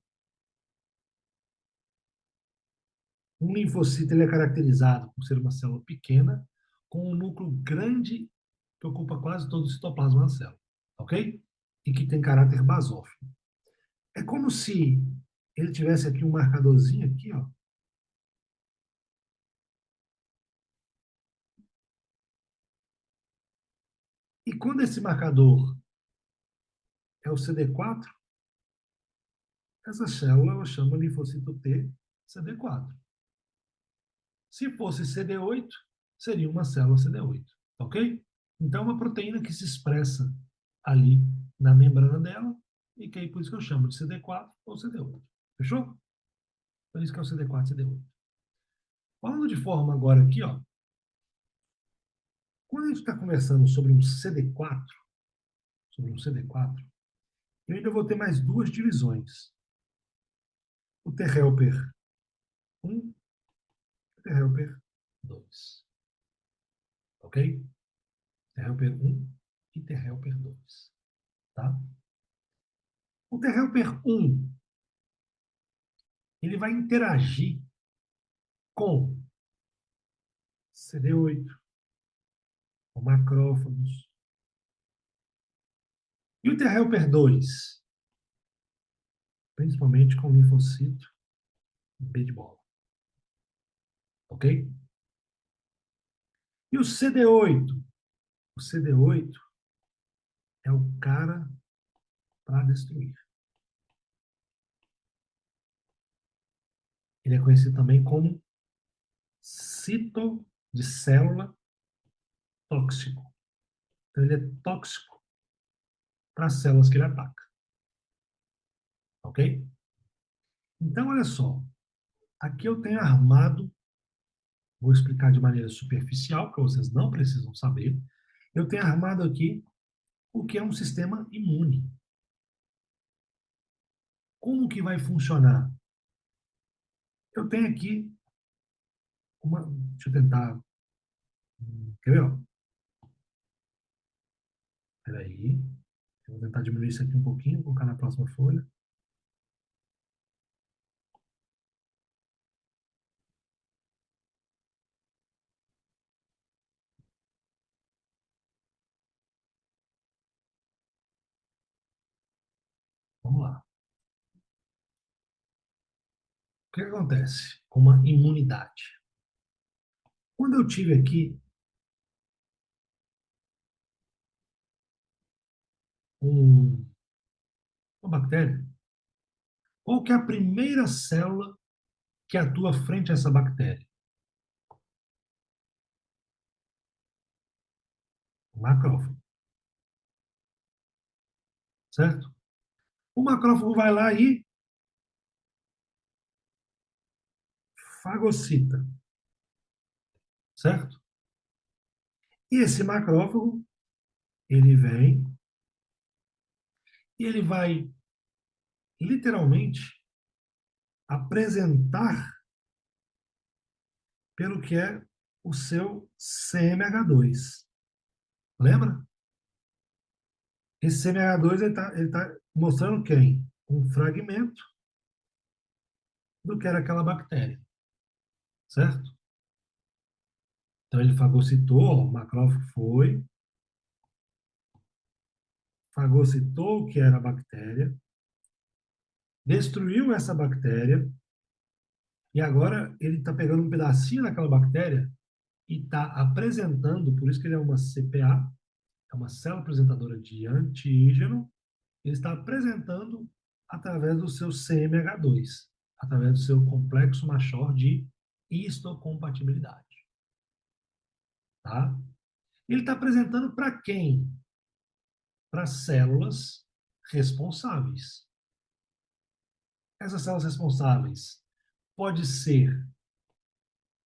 um linfocito, ele é caracterizado por ser uma célula pequena, com um núcleo grande que ocupa quase todo o citoplasma da célula. Ok? E que tem caráter basófilo. É como se ele tivesse aqui um marcadorzinho aqui, ó. E quando esse marcador é o CD4, essa célula ela chama linfocito T CD4. Se fosse CD8, seria uma célula CD8, ok? Então, é uma proteína que se expressa ali na membrana dela e que é por isso que eu chamo de CD4 ou CD8. Fechou? Então, isso que é o CD4 e CD8. Falando de forma agora aqui, ó, quando a gente está conversando sobre um CD4, eu ainda vou ter mais duas divisões. O T-helper 1 e o T-helper 2. Ok? T-helper 1 e T-helper 2. Tá? O T-helper 1 ele vai interagir com CD8, com macrófagos. E o T-helper 2, principalmente com linfocito B de bola. Ok? E o CD8? O CD8 é o cara para destruir. Ele é conhecido também como cito de célula tóxico. Então, ele é tóxico para as células que ele ataca. Ok? Então, olha só. Aqui eu tenho armado vou explicar de maneira superficial, porque vocês não precisam saber. Eu tenho armado aqui o que é um sistema imune. Como que vai funcionar? Eu tenho aqui uma... Deixa eu tentar... Quer ver? Ó? Espera aí. Eu vou tentar diminuir isso aqui um pouquinho, colocar na próxima folha. Vamos lá. O que acontece com uma imunidade? Quando eu tive aqui uma bactéria, qual que é a primeira célula que atua frente a essa bactéria? O macrófago, certo? O macrófago vai lá e fagocita, certo? E esse macrófago, ele vem e ele vai literalmente apresentar pelo que é o seu CMH2. Lembra? Esse CMH2 ele tá mostrando quem? Um fragmento do que era aquela bactéria, certo? Então ele fagocitou, o macrófago foi, fagocitou o que era a bactéria, destruiu essa bactéria, e agora ele está pegando um pedacinho daquela bactéria e está apresentando, por isso que ele é uma CPA, é uma célula apresentadora de antígeno, ele está apresentando através do seu CMH2, através do seu complexo Machor de histocompatibilidade. Tá? Ele está apresentando para quem? Para células responsáveis. Essas células responsáveis pode ser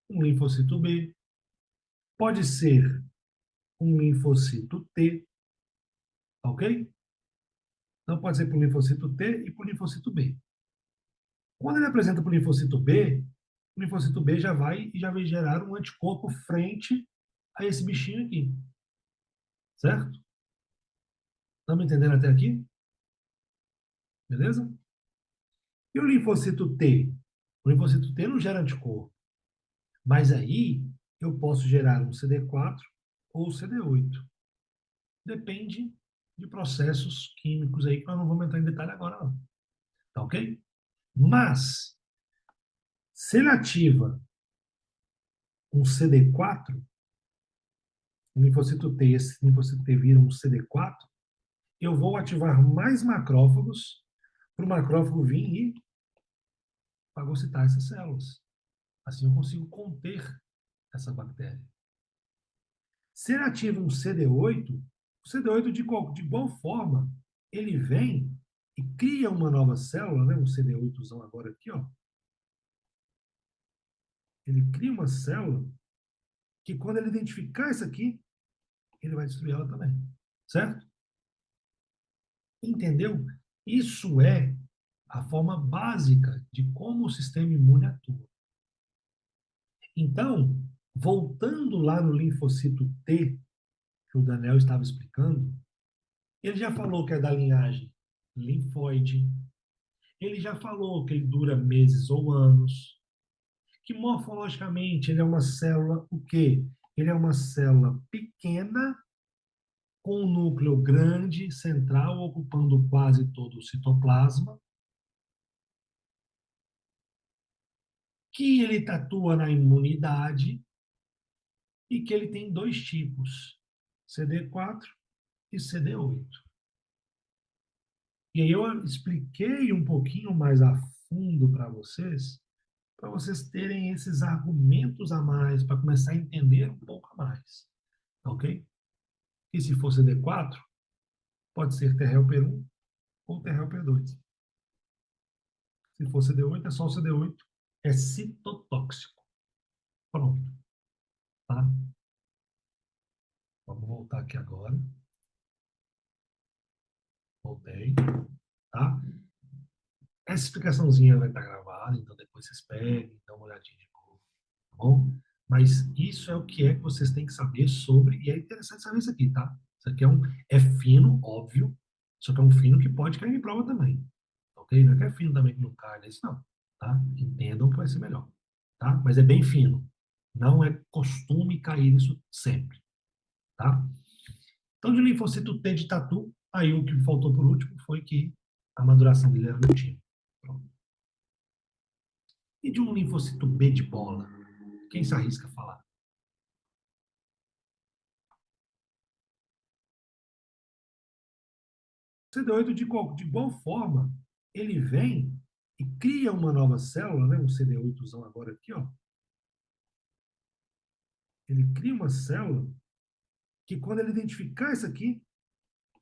um linfocito B, pode ser um linfocito T, ok? Então pode ser para o linfocito T e para o linfocito B. Quando ele apresenta para o linfocito B já vai gerar um anticorpo frente a esse bichinho aqui. Certo? Estamos entendendo até aqui? Beleza? E o linfocito T? O linfocito T não gera anticorpo. Mas aí eu posso gerar um CD4 ou CD8. Depende de processos químicos aí que nós não vamos entrar em detalhe agora, não. Tá ok? Mas, se ele ativa um CD4, o linfocito T, esse linfocito T vira um CD4, eu vou ativar mais macrófagos para o macrófago vir e fagocitar essas células. Assim eu consigo conter essa bactéria. Se ele ativa um CD8, o CD8 de igual forma, ele vem e cria uma nova célula, né? Um CD8zão agora aqui, ó. Ele cria uma célula que quando ele identificar isso aqui, ele vai destruir ela também. Certo? Entendeu? Isso é a forma básica de como o sistema imune atua. Então, voltando lá no linfocito T, que o Daniel estava explicando, ele já falou que é da linhagem linfóide, ele já falou que ele dura meses ou anos, que morfologicamente ele é uma célula, o quê? Ele é uma célula pequena, com um núcleo grande, central, ocupando quase todo o citoplasma, que ele atua na imunidade e que ele tem dois tipos, CD4 e CD8. E aí eu expliquei um pouquinho mais a fundo para vocês terem esses argumentos a mais, para começar a entender um pouco a mais. Ok? E se for CD4, pode ser T-helper 1 ou T-helper 2. Se for CD8, é só o CD8, é citotóxico. Pronto. tá? Vamos voltar aqui agora. Voltei, tá? Essa explicaçãozinha vai estar gravada, então depois vocês peguem, dão uma olhadinha de novo, tá bom? Mas isso é o que é que vocês têm que saber sobre, e é interessante saber isso aqui, tá? Isso aqui é fino, óbvio, só que é um fino que pode cair em prova também, ok? Não é que é fino também que não cai, não é isso não, tá? Entendam que vai ser melhor, tá? Mas é bem fino. Não é costume cair isso sempre, tá? Então, de linfocito T de tatu, aí o que faltou por último foi que a maduração dele era no time. Pronto. E de um linfocito B de bola? Quem se arrisca a falar? CD8, de igual forma, ele vem e cria uma nova célula, né? Um CD8zão agora aqui, ó. Ele cria uma célula que quando ele identificar essa aqui,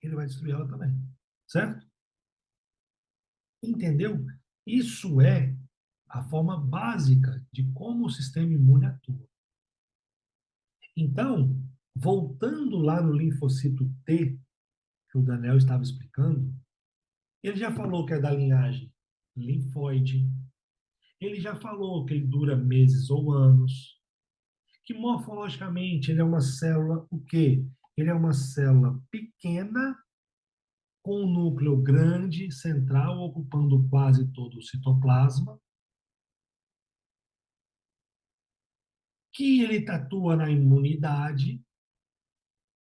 ele vai destruir ela também. Certo? Entendeu? Isso é a forma básica de como o sistema imune atua. Então, voltando lá no linfocito T, que o Daniel estava explicando, ele já falou que é da linhagem linfóide, ele já falou que ele dura meses ou anos, que morfologicamente ele é uma célula, o quê? Ele é uma célula pequena, com um núcleo grande, central, ocupando quase todo o citoplasma, que ele atua na imunidade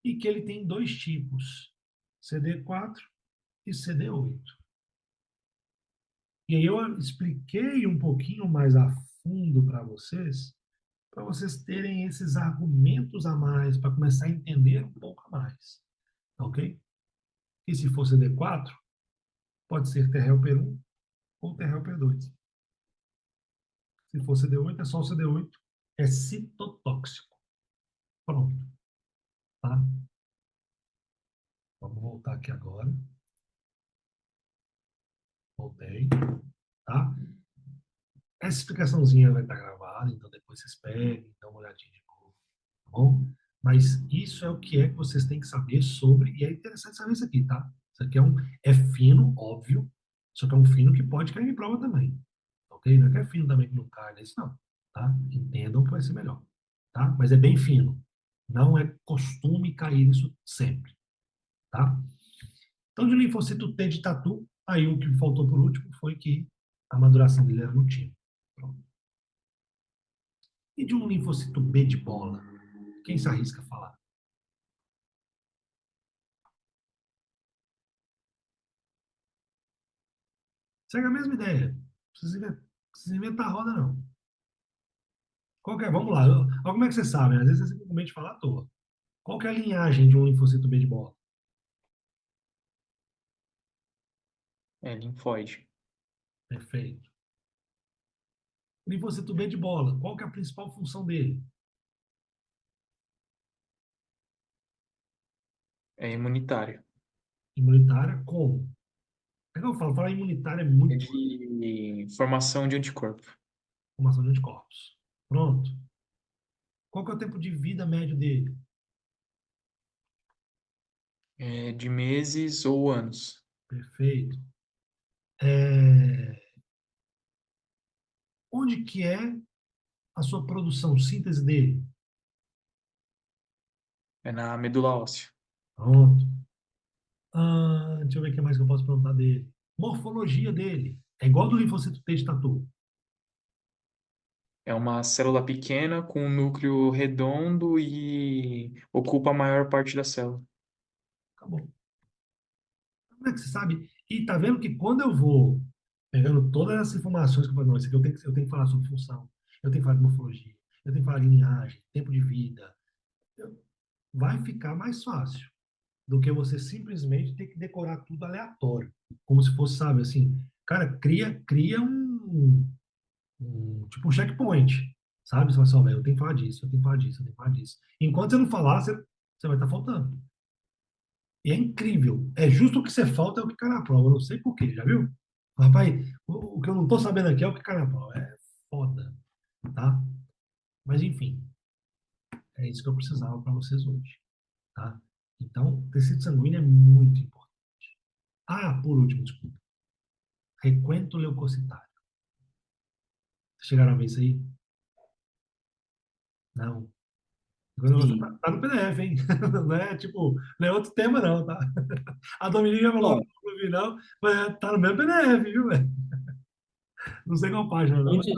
e que ele tem dois tipos, CD4 e CD8. E aí eu expliquei um pouquinho mais a fundo para vocês terem esses argumentos a mais, para começar a entender um pouco a mais. Ok? E se for CD4, pode ser T-helper 1 ou T-helper 2. Se for CD8, é só o CD8, é citotóxico. Pronto. Tá? Vamos voltar aqui agora. Voltei. Tá? Essa explicaçãozinha vai estar gravada, então depois vocês peguem, dão uma olhadinha de novo, tá bom? Mas isso é o que é que vocês têm que saber sobre, e é interessante saber isso aqui, tá? Isso aqui é fino, óbvio, só que é um fino que pode cair em prova também, ok? Não é que é fino também que não cai, não é isso não, tá? Entendam que vai ser melhor, tá? Mas é bem fino. Não é costume cair isso sempre, tá? Então, de linfocito T de tatu, aí o que faltou por último foi que a maduração dele era no time. Pronto. E de um linfocito B de bola? Quem se arrisca a falar? Segue a mesma ideia. Não precisa inventar a roda, não. Qual que é? Vamos lá. Como é que você sabe? Às vezes você simplesmente fala à toa. Qual que é a linhagem de um linfocito B de bola? É linfóide. Perfeito. Linfocito B de bola. Qual que é a principal função dele? É imunitário. Imunitária como? É que eu falo, falar imunitária é É muito de formação de anticorpo. formação de anticorpos. Pronto. Qual que é o tempo de vida médio dele? É de meses ou anos. Perfeito. É, Onde que é a sua produção, síntese dele? É na medula óssea. Pronto. Deixa eu ver o que mais que eu posso perguntar dele. Morfologia dele. É igual do linfocito T de tatu. É uma célula pequena com um núcleo redondo e ocupa a maior parte da célula. Acabou. Como é que você sabe? E tá vendo que quando eu vou pegando todas essas informações que eu falo, não, isso aqui eu tenho que falar sobre função, eu tenho que falar de morfologia, eu tenho que falar de linhagem, tempo de vida, vai ficar mais fácil do que você simplesmente ter que decorar tudo aleatório. Como se fosse, sabe, assim, cara, cria tipo um checkpoint, sabe? Você vai só, velho, eu tenho que falar disso, eu tenho que falar disso, eu tenho que falar disso. Enquanto você não falar, você vai estar faltando. E é incrível. É justo o que você falta é o que cai na prova. Eu não sei por quê, já viu? Rapaz, o que eu não tô sabendo aqui é o que cai na prova. É foda, tá? Mas enfim. É isso que eu precisava para vocês hoje, tá? Então, tecido sanguíneo é muito importante. Ah, por último, desculpa. Requento leucocitário. Vocês chegaram a ver isso aí? Não. Quando você Sim. tá no PDF, hein? Não é tipo, não é outro tema, não, tá? A Dominica falou Bom, que não vi, não, mas tá no mesmo PDF, viu, velho? Não sei qual página, não. antes,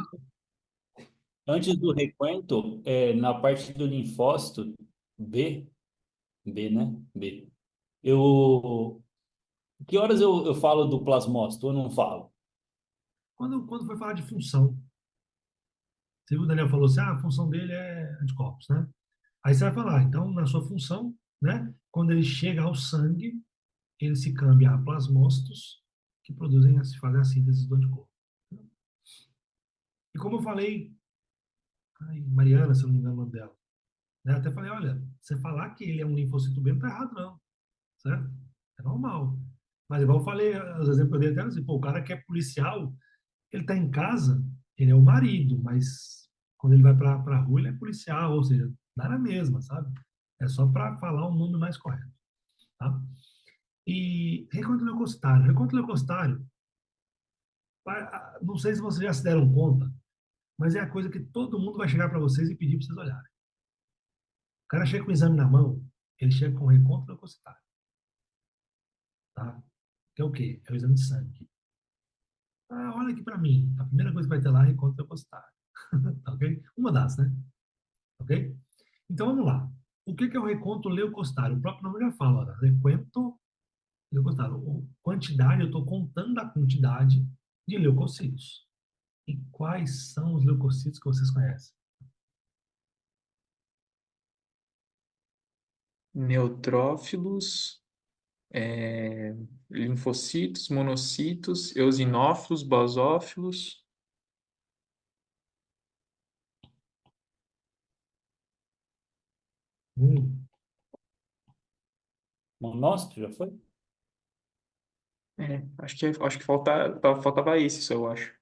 antes do requento, na parte do linfócito B, B, né? B. Eu, que horas eu falo do plasmócito ou não falo? Quando foi falar de função, você viu, o Daniel falou assim, ah, a função dele é anticorpos, né? Aí você vai falar, então, na sua função, né? Quando ele chega ao sangue, ele se cambia a plasmócitos, que produzem, se fazem a síntese do anticorpo. E como eu falei, ai, Mariana, se eu não me engano o nome dela, né? Até falei, olha, você falar que ele é um linfocito B não tá errado, não, certo? É normal. Mas igual eu falei, os exemplos que eu dei até assim, pô, o cara que é policial, ele tá em casa, ele é o marido, mas quando ele vai para a rua, ele é policial, ou seja, dá na mesma, sabe? É só para falar o nome mais correto, tá? E reconto leucocitário. Reconto leucocitário, não sei se vocês já se deram conta, mas é a coisa que todo mundo vai chegar para vocês e pedir para vocês olharem. O cara chega com o exame na mão, ele chega com reconto leucocitário, tá? Que é o quê? É o exame de sangue. Ah, olha aqui para mim. A primeira coisa que vai ter lá é reconto leucocitário. Tá ok? Uma das, né? Ok? Então vamos lá. O que é o reconto leucocitário? O próprio nome já fala, olha, reconto leucocitário. Quantidade, eu estou contando a quantidade de leucocitos. E quais são os leucocitos que vocês conhecem? Neutrófilos, é, linfocitos, monocitos, eosinófilos, basófilos. Hum, Monócito já foi? Acho que faltava esse, só eu acho.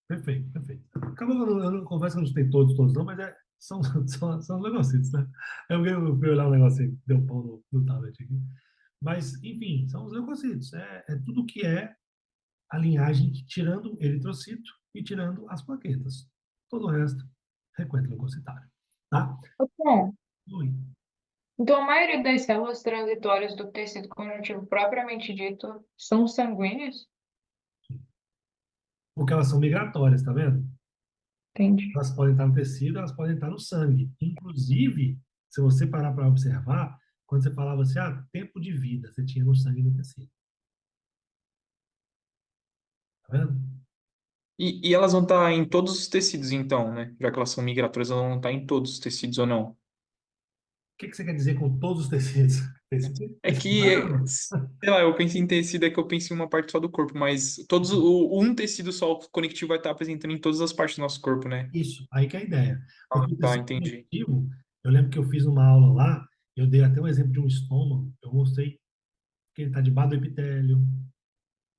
perfeito, perfeito. Acabou que eu não confesso que eu não estudei todos não, mas são os leucocitos, né? Eu fui olhar um negocinho, deu pau no tablet aqui. Mas, enfim, são os leucocitos. É tudo que é a linhagem tirando eritrocito e tirando as plaquetas. Todo o resto, requento leucocitário. Tá? Bom, Ui. então a maioria das células transitórias do tecido conjuntivo propriamente dito são sanguíneas? Porque elas são migratórias, tá vendo? Entendi. Elas podem estar no tecido, elas podem estar no sangue. Inclusive, se você parar para observar, quando você falava assim, ah, tempo de vida, você tinha no sangue e no tecido. Tá vendo? E elas vão estar em todos os tecidos, então, né? Já que elas são migratórias, elas vão estar em todos os tecidos ou não? O que você quer dizer com todos os tecidos? É Tecido que, humano? sei lá, eu penso em tecido, é que eu penso em uma parte só do corpo, mas um tecido só conectivo vai estar apresentando em todas as partes do nosso corpo, né? Isso, aí que é a ideia. Ah, Porque o tá, tecido entendi. conectivo, eu lembro que eu fiz uma aula lá, eu dei até um exemplo de um estômago, eu mostrei que ele está debaixo do epitélio,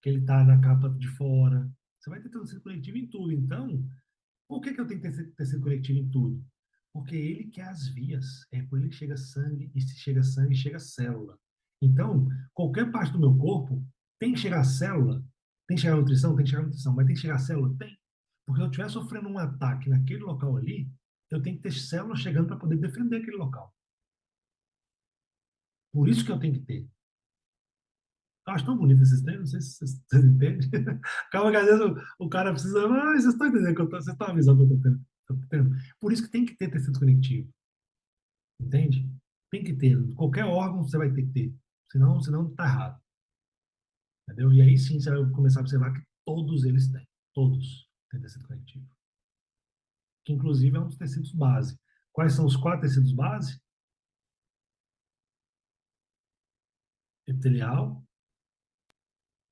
que ele está na capa de fora. Você vai ter tecido conectivo em tudo. Então, por que eu tenho que ter tecido conectivo em tudo? Porque ele que é as vias, é por ele que chega sangue, e se chega sangue, chega célula. Então, qualquer parte do meu corpo tem que chegar a célula, tem que chegar a nutrição, tem que chegar a nutrição, mas tem que chegar a célula? Tem. Porque se eu estiver sofrendo um ataque naquele local ali, eu tenho que ter células chegando para poder defender aquele local. Por isso que eu tenho que ter. Eu acho tão bonito esses treinos, não sei se vocês entendem. Calma que às vezes o cara precisa, ah, vocês estão entendendo que vocês estão avisando que eu estou tendo. Por isso que tem que ter tecido conectivo, entende? Tem que ter. Qualquer órgão você vai ter que ter. Senão tá errado. Entendeu? E aí sim você vai começar a observar que todos eles têm. Todos têm tecido conectivo. Que inclusive é um dos tecidos base. Quais são os 4 tecidos base? Epitelial,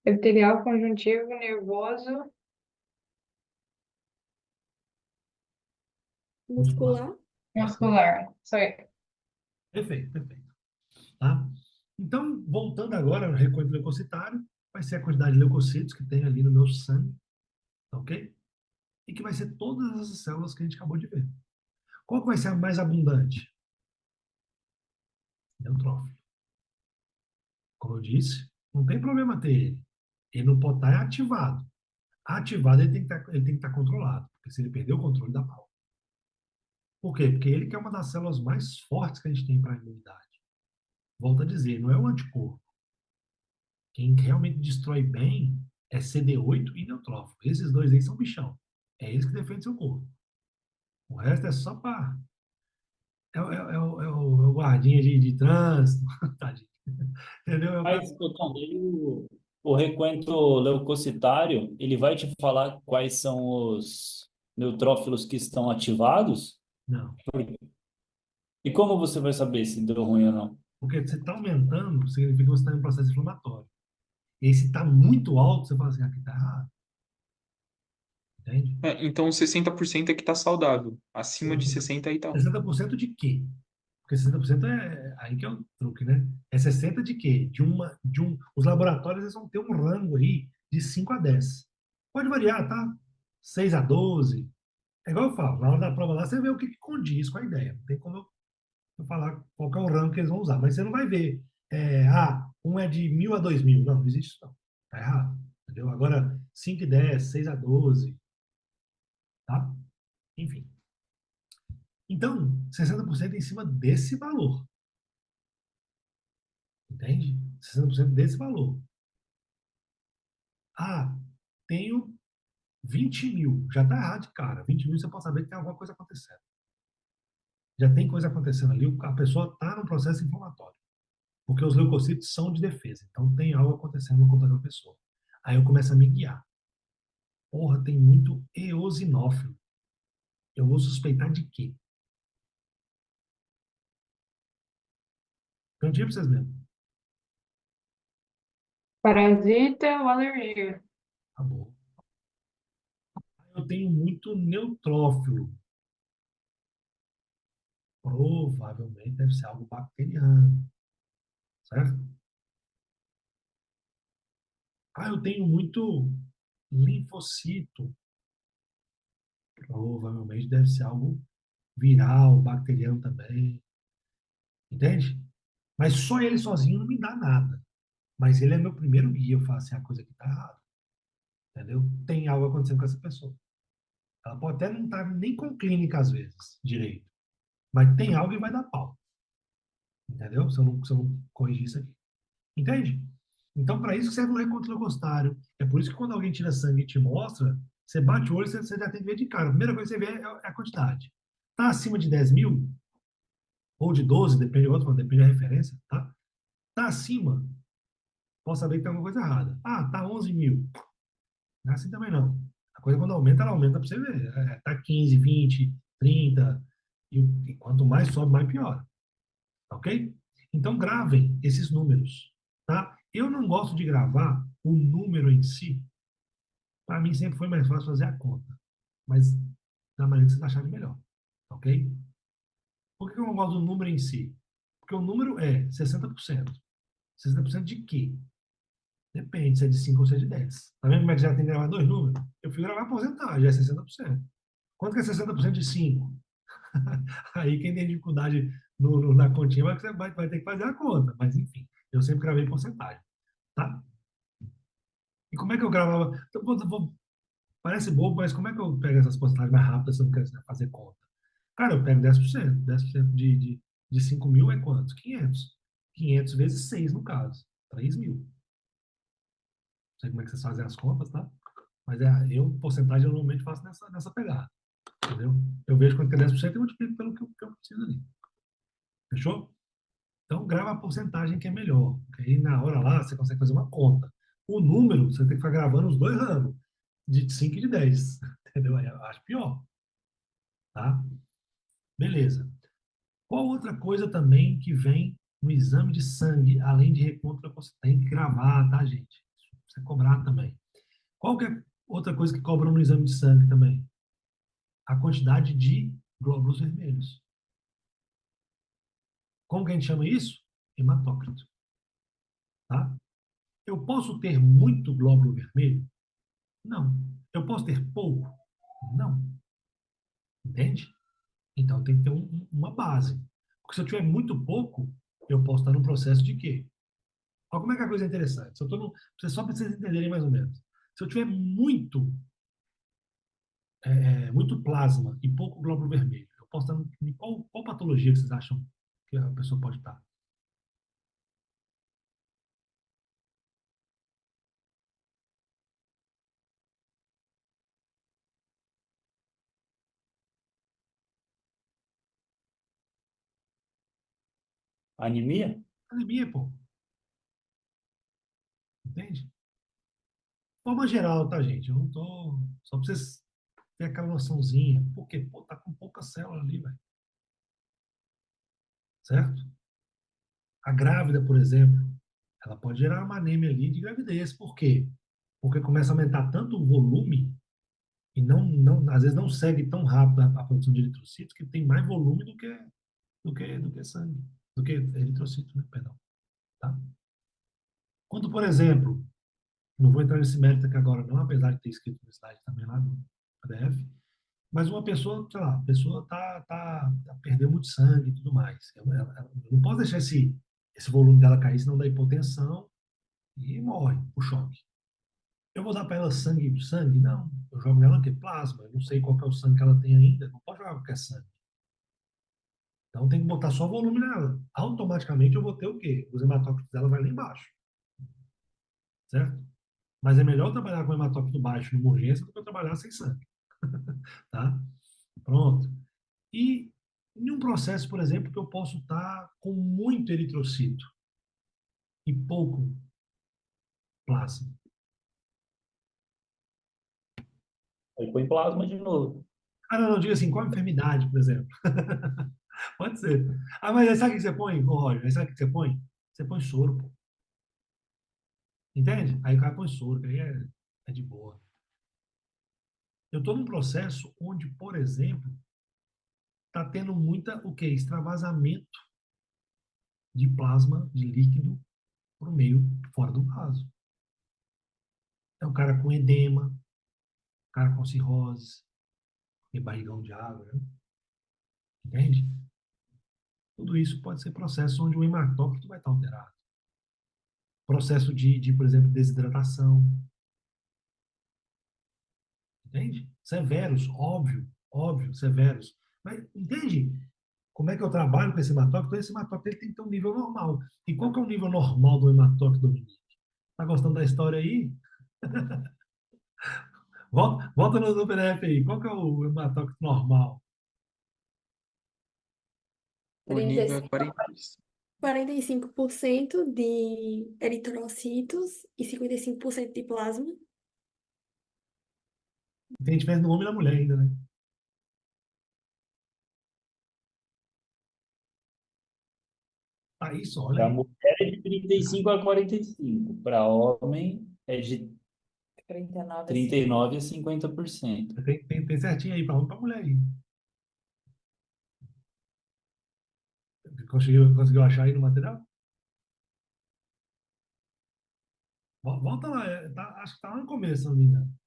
Epitelial, conjuntivo, nervoso. muscular. Muscular? Muscular. Isso aí. Perfeito, perfeito. Tá? Então, voltando agora ao recolho leucocitário, vai ser a quantidade de leucocitos que tem ali no meu sangue, tá ok? E que vai ser todas essas células que a gente acabou de ver. Qual que vai ser a mais abundante? Neutrófilo. Como eu disse, não tem problema ter ele. Ele não pode estar ativado. Ativado, ele tem que estar controlado. Porque se ele perder o controle, dá pau. Por quê? Porque ele que é uma das células mais fortes que a gente tem para a imunidade. Volto a dizer, não é o anticorpo. Quem realmente destrói bem é CD8 e neutrófilo. Esses dois aí são bichão. É eles que defendem seu corpo. O resto é só para. É o guardinha de trânsito. Tadinho. Entendeu? É o cara. Mas, Tom, o recuento leucocitário, ele vai te falar quais são os neutrófilos que estão ativados? Não. E como você vai saber se deu ruim ou não? Porque você está aumentando, significa que você está em um processo inflamatório. E aí, se está muito alto, você fala assim, aqui está errado. Entende? Então 60% é que tá saudável. Acima de 60 aí tá. 60% de quê? Porque 60% é aí que é o truque, né? É 60 de quê? Os laboratórios eles vão ter um rango aí de 5 a 10. Pode variar, tá? 6 a 12. É igual eu falo, na hora da prova lá, você vê o que, que condiz com a ideia. Não tem como eu falar qual que é o rango que eles vão usar. Mas você não vai ver, um é de 1.000 a 2.000. Não, não existe isso não. Tá errado. Entendeu? Agora, 5 e 10, 6 a 12, tá? Enfim. Então, 60% em cima desse valor. Entende? 60% desse valor. Ah, tenho 20.000. Já está errado de cara. 20.000 você pode saber que tem alguma coisa acontecendo. Já tem coisa acontecendo ali. A pessoa está num processo inflamatório. Porque os leucocitos são de defesa. Então tem algo acontecendo contra aquela pessoa. Aí eu começo a me guiar. Porra, tem muito eosinófilo. Eu vou suspeitar de quê? Perguntinha para vocês mesmo. Parasita ou alergia? Acabou. Eu tenho muito neutrófilo. Provavelmente deve ser algo bacteriano. Certo? Eu tenho muito linfocito. Provavelmente deve ser algo viral, bacteriano também. Entende? Mas só ele sozinho não me dá nada. Mas ele é meu primeiro guia. Eu falo assim, a coisa aqui está errada. Entendeu? Tem algo acontecendo com essa pessoa. Ela pode até não estar nem com clínica às vezes, direito. Mas tem algo e vai dar pau. Entendeu? Se eu não corrigir isso aqui. Entende? Então, para isso que serve o reconto leucocitário. É por isso que quando alguém tira sangue e te mostra, você bate o olho e você já tem que ver de cara. A primeira coisa que você vê é a quantidade. Está acima de 10.000, ou de 12, depende do outro, depende da referência, tá? Está acima, posso saber que tem alguma coisa errada. Tá 11.000. Não é assim também não. A coisa quando aumenta, ela aumenta para você ver. Tá 15, 20, 30. E quanto mais sobe, mais piora. Ok? Então gravem esses números. Tá? Eu não gosto de gravar o número em si. Para mim sempre foi mais fácil fazer a conta. Mas da maneira que vocês acharem melhor. Ok? Por que eu não gosto do número em si? Porque o número é 60%. 60% de quê? Depende se é de 5 ou se é de 10. Tá vendo como é que já tem que gravar dois números? Eu fui gravar a porcentagem, é 60%. Quanto que é 60% de 5? Aí quem tem dificuldade na continha vai ter que fazer a conta. Mas enfim, eu sempre gravei porcentagem. Tá? E como é que eu gravava? Então, parece bobo, mas como é que eu pego essas porcentagens mais rápidas se eu não quero fazer conta? Cara, eu pego 10%. 10% de 5.000 é quanto? 500. 500 vezes 6 no caso. 3.000. Não sei como é que vocês fazem as contas, tá? Mas porcentagem, eu normalmente faço nessa pegada. Entendeu? Eu vejo quanto que é 10% e multiplico pelo que eu preciso ali. Fechou? Então, grava a porcentagem que é melhor. Porque aí, na hora lá, você consegue fazer uma conta. O número, você tem que ficar gravando os dois ramos, de 5 e de 10. Entendeu? Aí eu acho pior. Tá? Beleza. Qual outra coisa também que vem no exame de sangue, além de reconto leucocitário? Tem que gravar, tá, gente? Você cobrar também. Qual que é outra coisa que cobram no exame de sangue também? A quantidade de glóbulos vermelhos. Como que a gente chama isso? Hematócrito. Tá? Eu posso ter muito glóbulo vermelho? Não. Eu posso ter pouco? Não. Entende? Então tem que ter uma base. Porque se eu tiver muito pouco, eu posso estar num processo de quê? Olha como é que a coisa é interessante. Se eu tô no, vocês só precisam entenderem mais ou menos. Se eu tiver muito plasma e pouco glóbulo vermelho, eu posso estar em qual patologia que vocês acham que a pessoa pode estar? Anemia? Anemia, pô. Entende? De forma geral, tá, gente? Eu não tô. Só pra vocês terem aquela noçãozinha. Por quê? Pô, tá com pouca célula ali, velho. Certo? A grávida, por exemplo, ela pode gerar uma anemia ali de gravidez. Por quê? Porque começa a aumentar tanto o volume e às vezes não segue tão rápido a produção de eritrocitos, que tem mais volume do que sangue, do que eritrocitos, né? Perdão. Tá? Quando, por exemplo, não vou entrar nesse mérito aqui agora, não, apesar de ter escrito no slide também lá no PDF, mas uma pessoa, sei lá, a pessoa perdeu muito sangue e tudo mais. Eu não posso deixar esse volume dela cair, senão dá hipotensão e morre, o choque. Eu vou dar para ela sangue? Sangue? Não. Eu jogo nela o quê? Plasma. Eu não sei qual que é o sangue que ela tem ainda. Não pode jogar qualquer sangue. Então tem que botar só volume nela. Automaticamente eu vou ter o quê? Os hematócritos dela vai lá embaixo. Certo? Mas é melhor trabalhar com hematócrito baixo numa urgência do que eu trabalhar sem sangue. Tá? Pronto. E em um processo, por exemplo, que eu posso estar com muito eritrocito e pouco plasma. Aí põe plasma de novo. Ah, não, diga assim, qual a enfermidade, por exemplo? Pode ser. Ah, mas aí sabe o que você põe, ô Roger? Aí sabe o que você põe? Você põe soro, pô. Entende? Aí o cara põe soro, que aí é de boa. Eu estou num processo onde, por exemplo, está tendo muita, o quê? Extravasamento de plasma, de líquido, para o meio, fora do vaso. É o cara com edema, o cara com cirrose, e barrigão de água, né? Entende? Tudo isso pode ser processo onde o hematócrito vai estar alterado. Processo por exemplo, desidratação. Entende? Severos, óbvio, óbvio, severos. Mas entende como é que eu trabalho com esse hematócrito? Então, esse hematócrito ele tem que ter um nível normal. E qual que é o nível normal do hematócrito, Dominique? Tá gostando da história aí? Volta no PDF aí. Qual que é o hematócrito normal? O nível é 35. 45. 45% de eritrocitos e 55% de plasma. Tem diferença no homem e na mulher ainda, né? Tá isso, olha Para aí. mulher é de 35 a 45. Para homem é de 39, 39 a 50%. Tem certinho aí para homem e para mulher aí. Conseguiu achar aí no material? Volta lá, acho que tá lá no começo, se não me engano.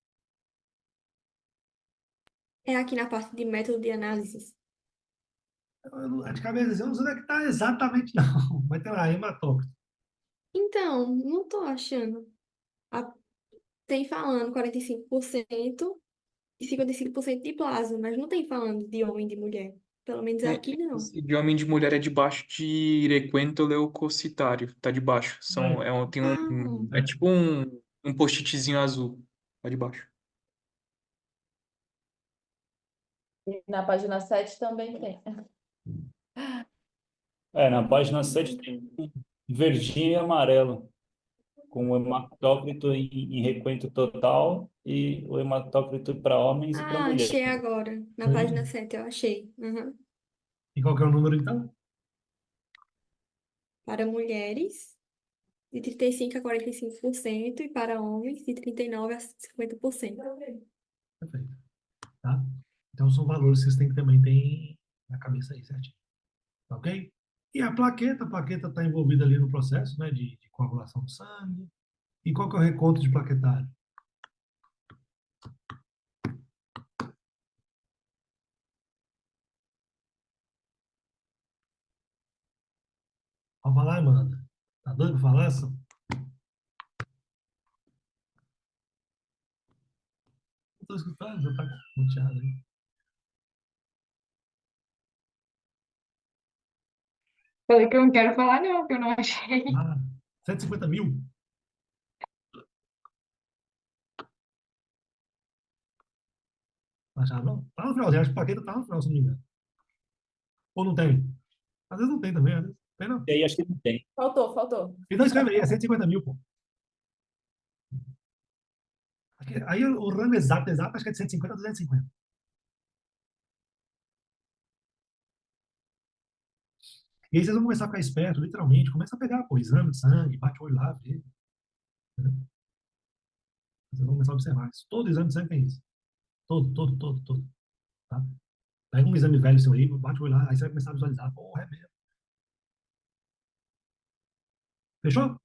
É aqui na parte de método de análise. De cabeça, assim, eu não sei onde é que tá exatamente, não. Vai ter lá, hematócrito. Então, não tô achando. A- Tem falando 45% e 55% de plasma, mas não tem falando de homem e de mulher. Pelo menos É, aqui não. esse de homem e de mulher é debaixo de requento leucocitário. Tá debaixo. Ah, É tipo um post-itzinho azul. Tá debaixo. E na página 7 também tem. Na página 7 tem verdinho e amarelo, com o hematócrito em requento total e o hematócrito para homens e para mulheres. achei agora. Na página 7 eu achei. Uhum. E qual que é o número, então? Para mulheres, de 35 a 45% e para homens, de 39 a 50%. Perfeito. Tá? Então, são valores que vocês têm que também ter na cabeça aí, certinho. Tá ok? E a plaqueta está envolvida ali no processo, né, de coagulação do sangue. E qual que é o recontro de plaquetário? Pode falar, Amanda. Tá doido pra falar, só? Não tô escutando, já tá muteado aí. Falei que eu não quero falar, não, que eu não achei. Ah, 150 mil? Não acharam, não? Tá no finalzinho, acho que o paquete tá no final, se não me engano. Ou não tem? Às vezes não tem também, às vezes tem não. E aí acho que não tem. Faltou. Então escreve aí, é 150 mil, pô. Aí o RAM exato, acho que é de 150 a 250. E aí vocês vão começar a ficar esperto, literalmente. Começa a pegar, pô, exame de sangue, bate o olho lá, vê. Entendeu? Vocês vão começar a observar isso. Todo exame de sangue tem isso. Todo. Tá? Pega um exame velho seu aí, bate o olho lá, aí você vai começar a visualizar. Porra, é mesmo. Fechou?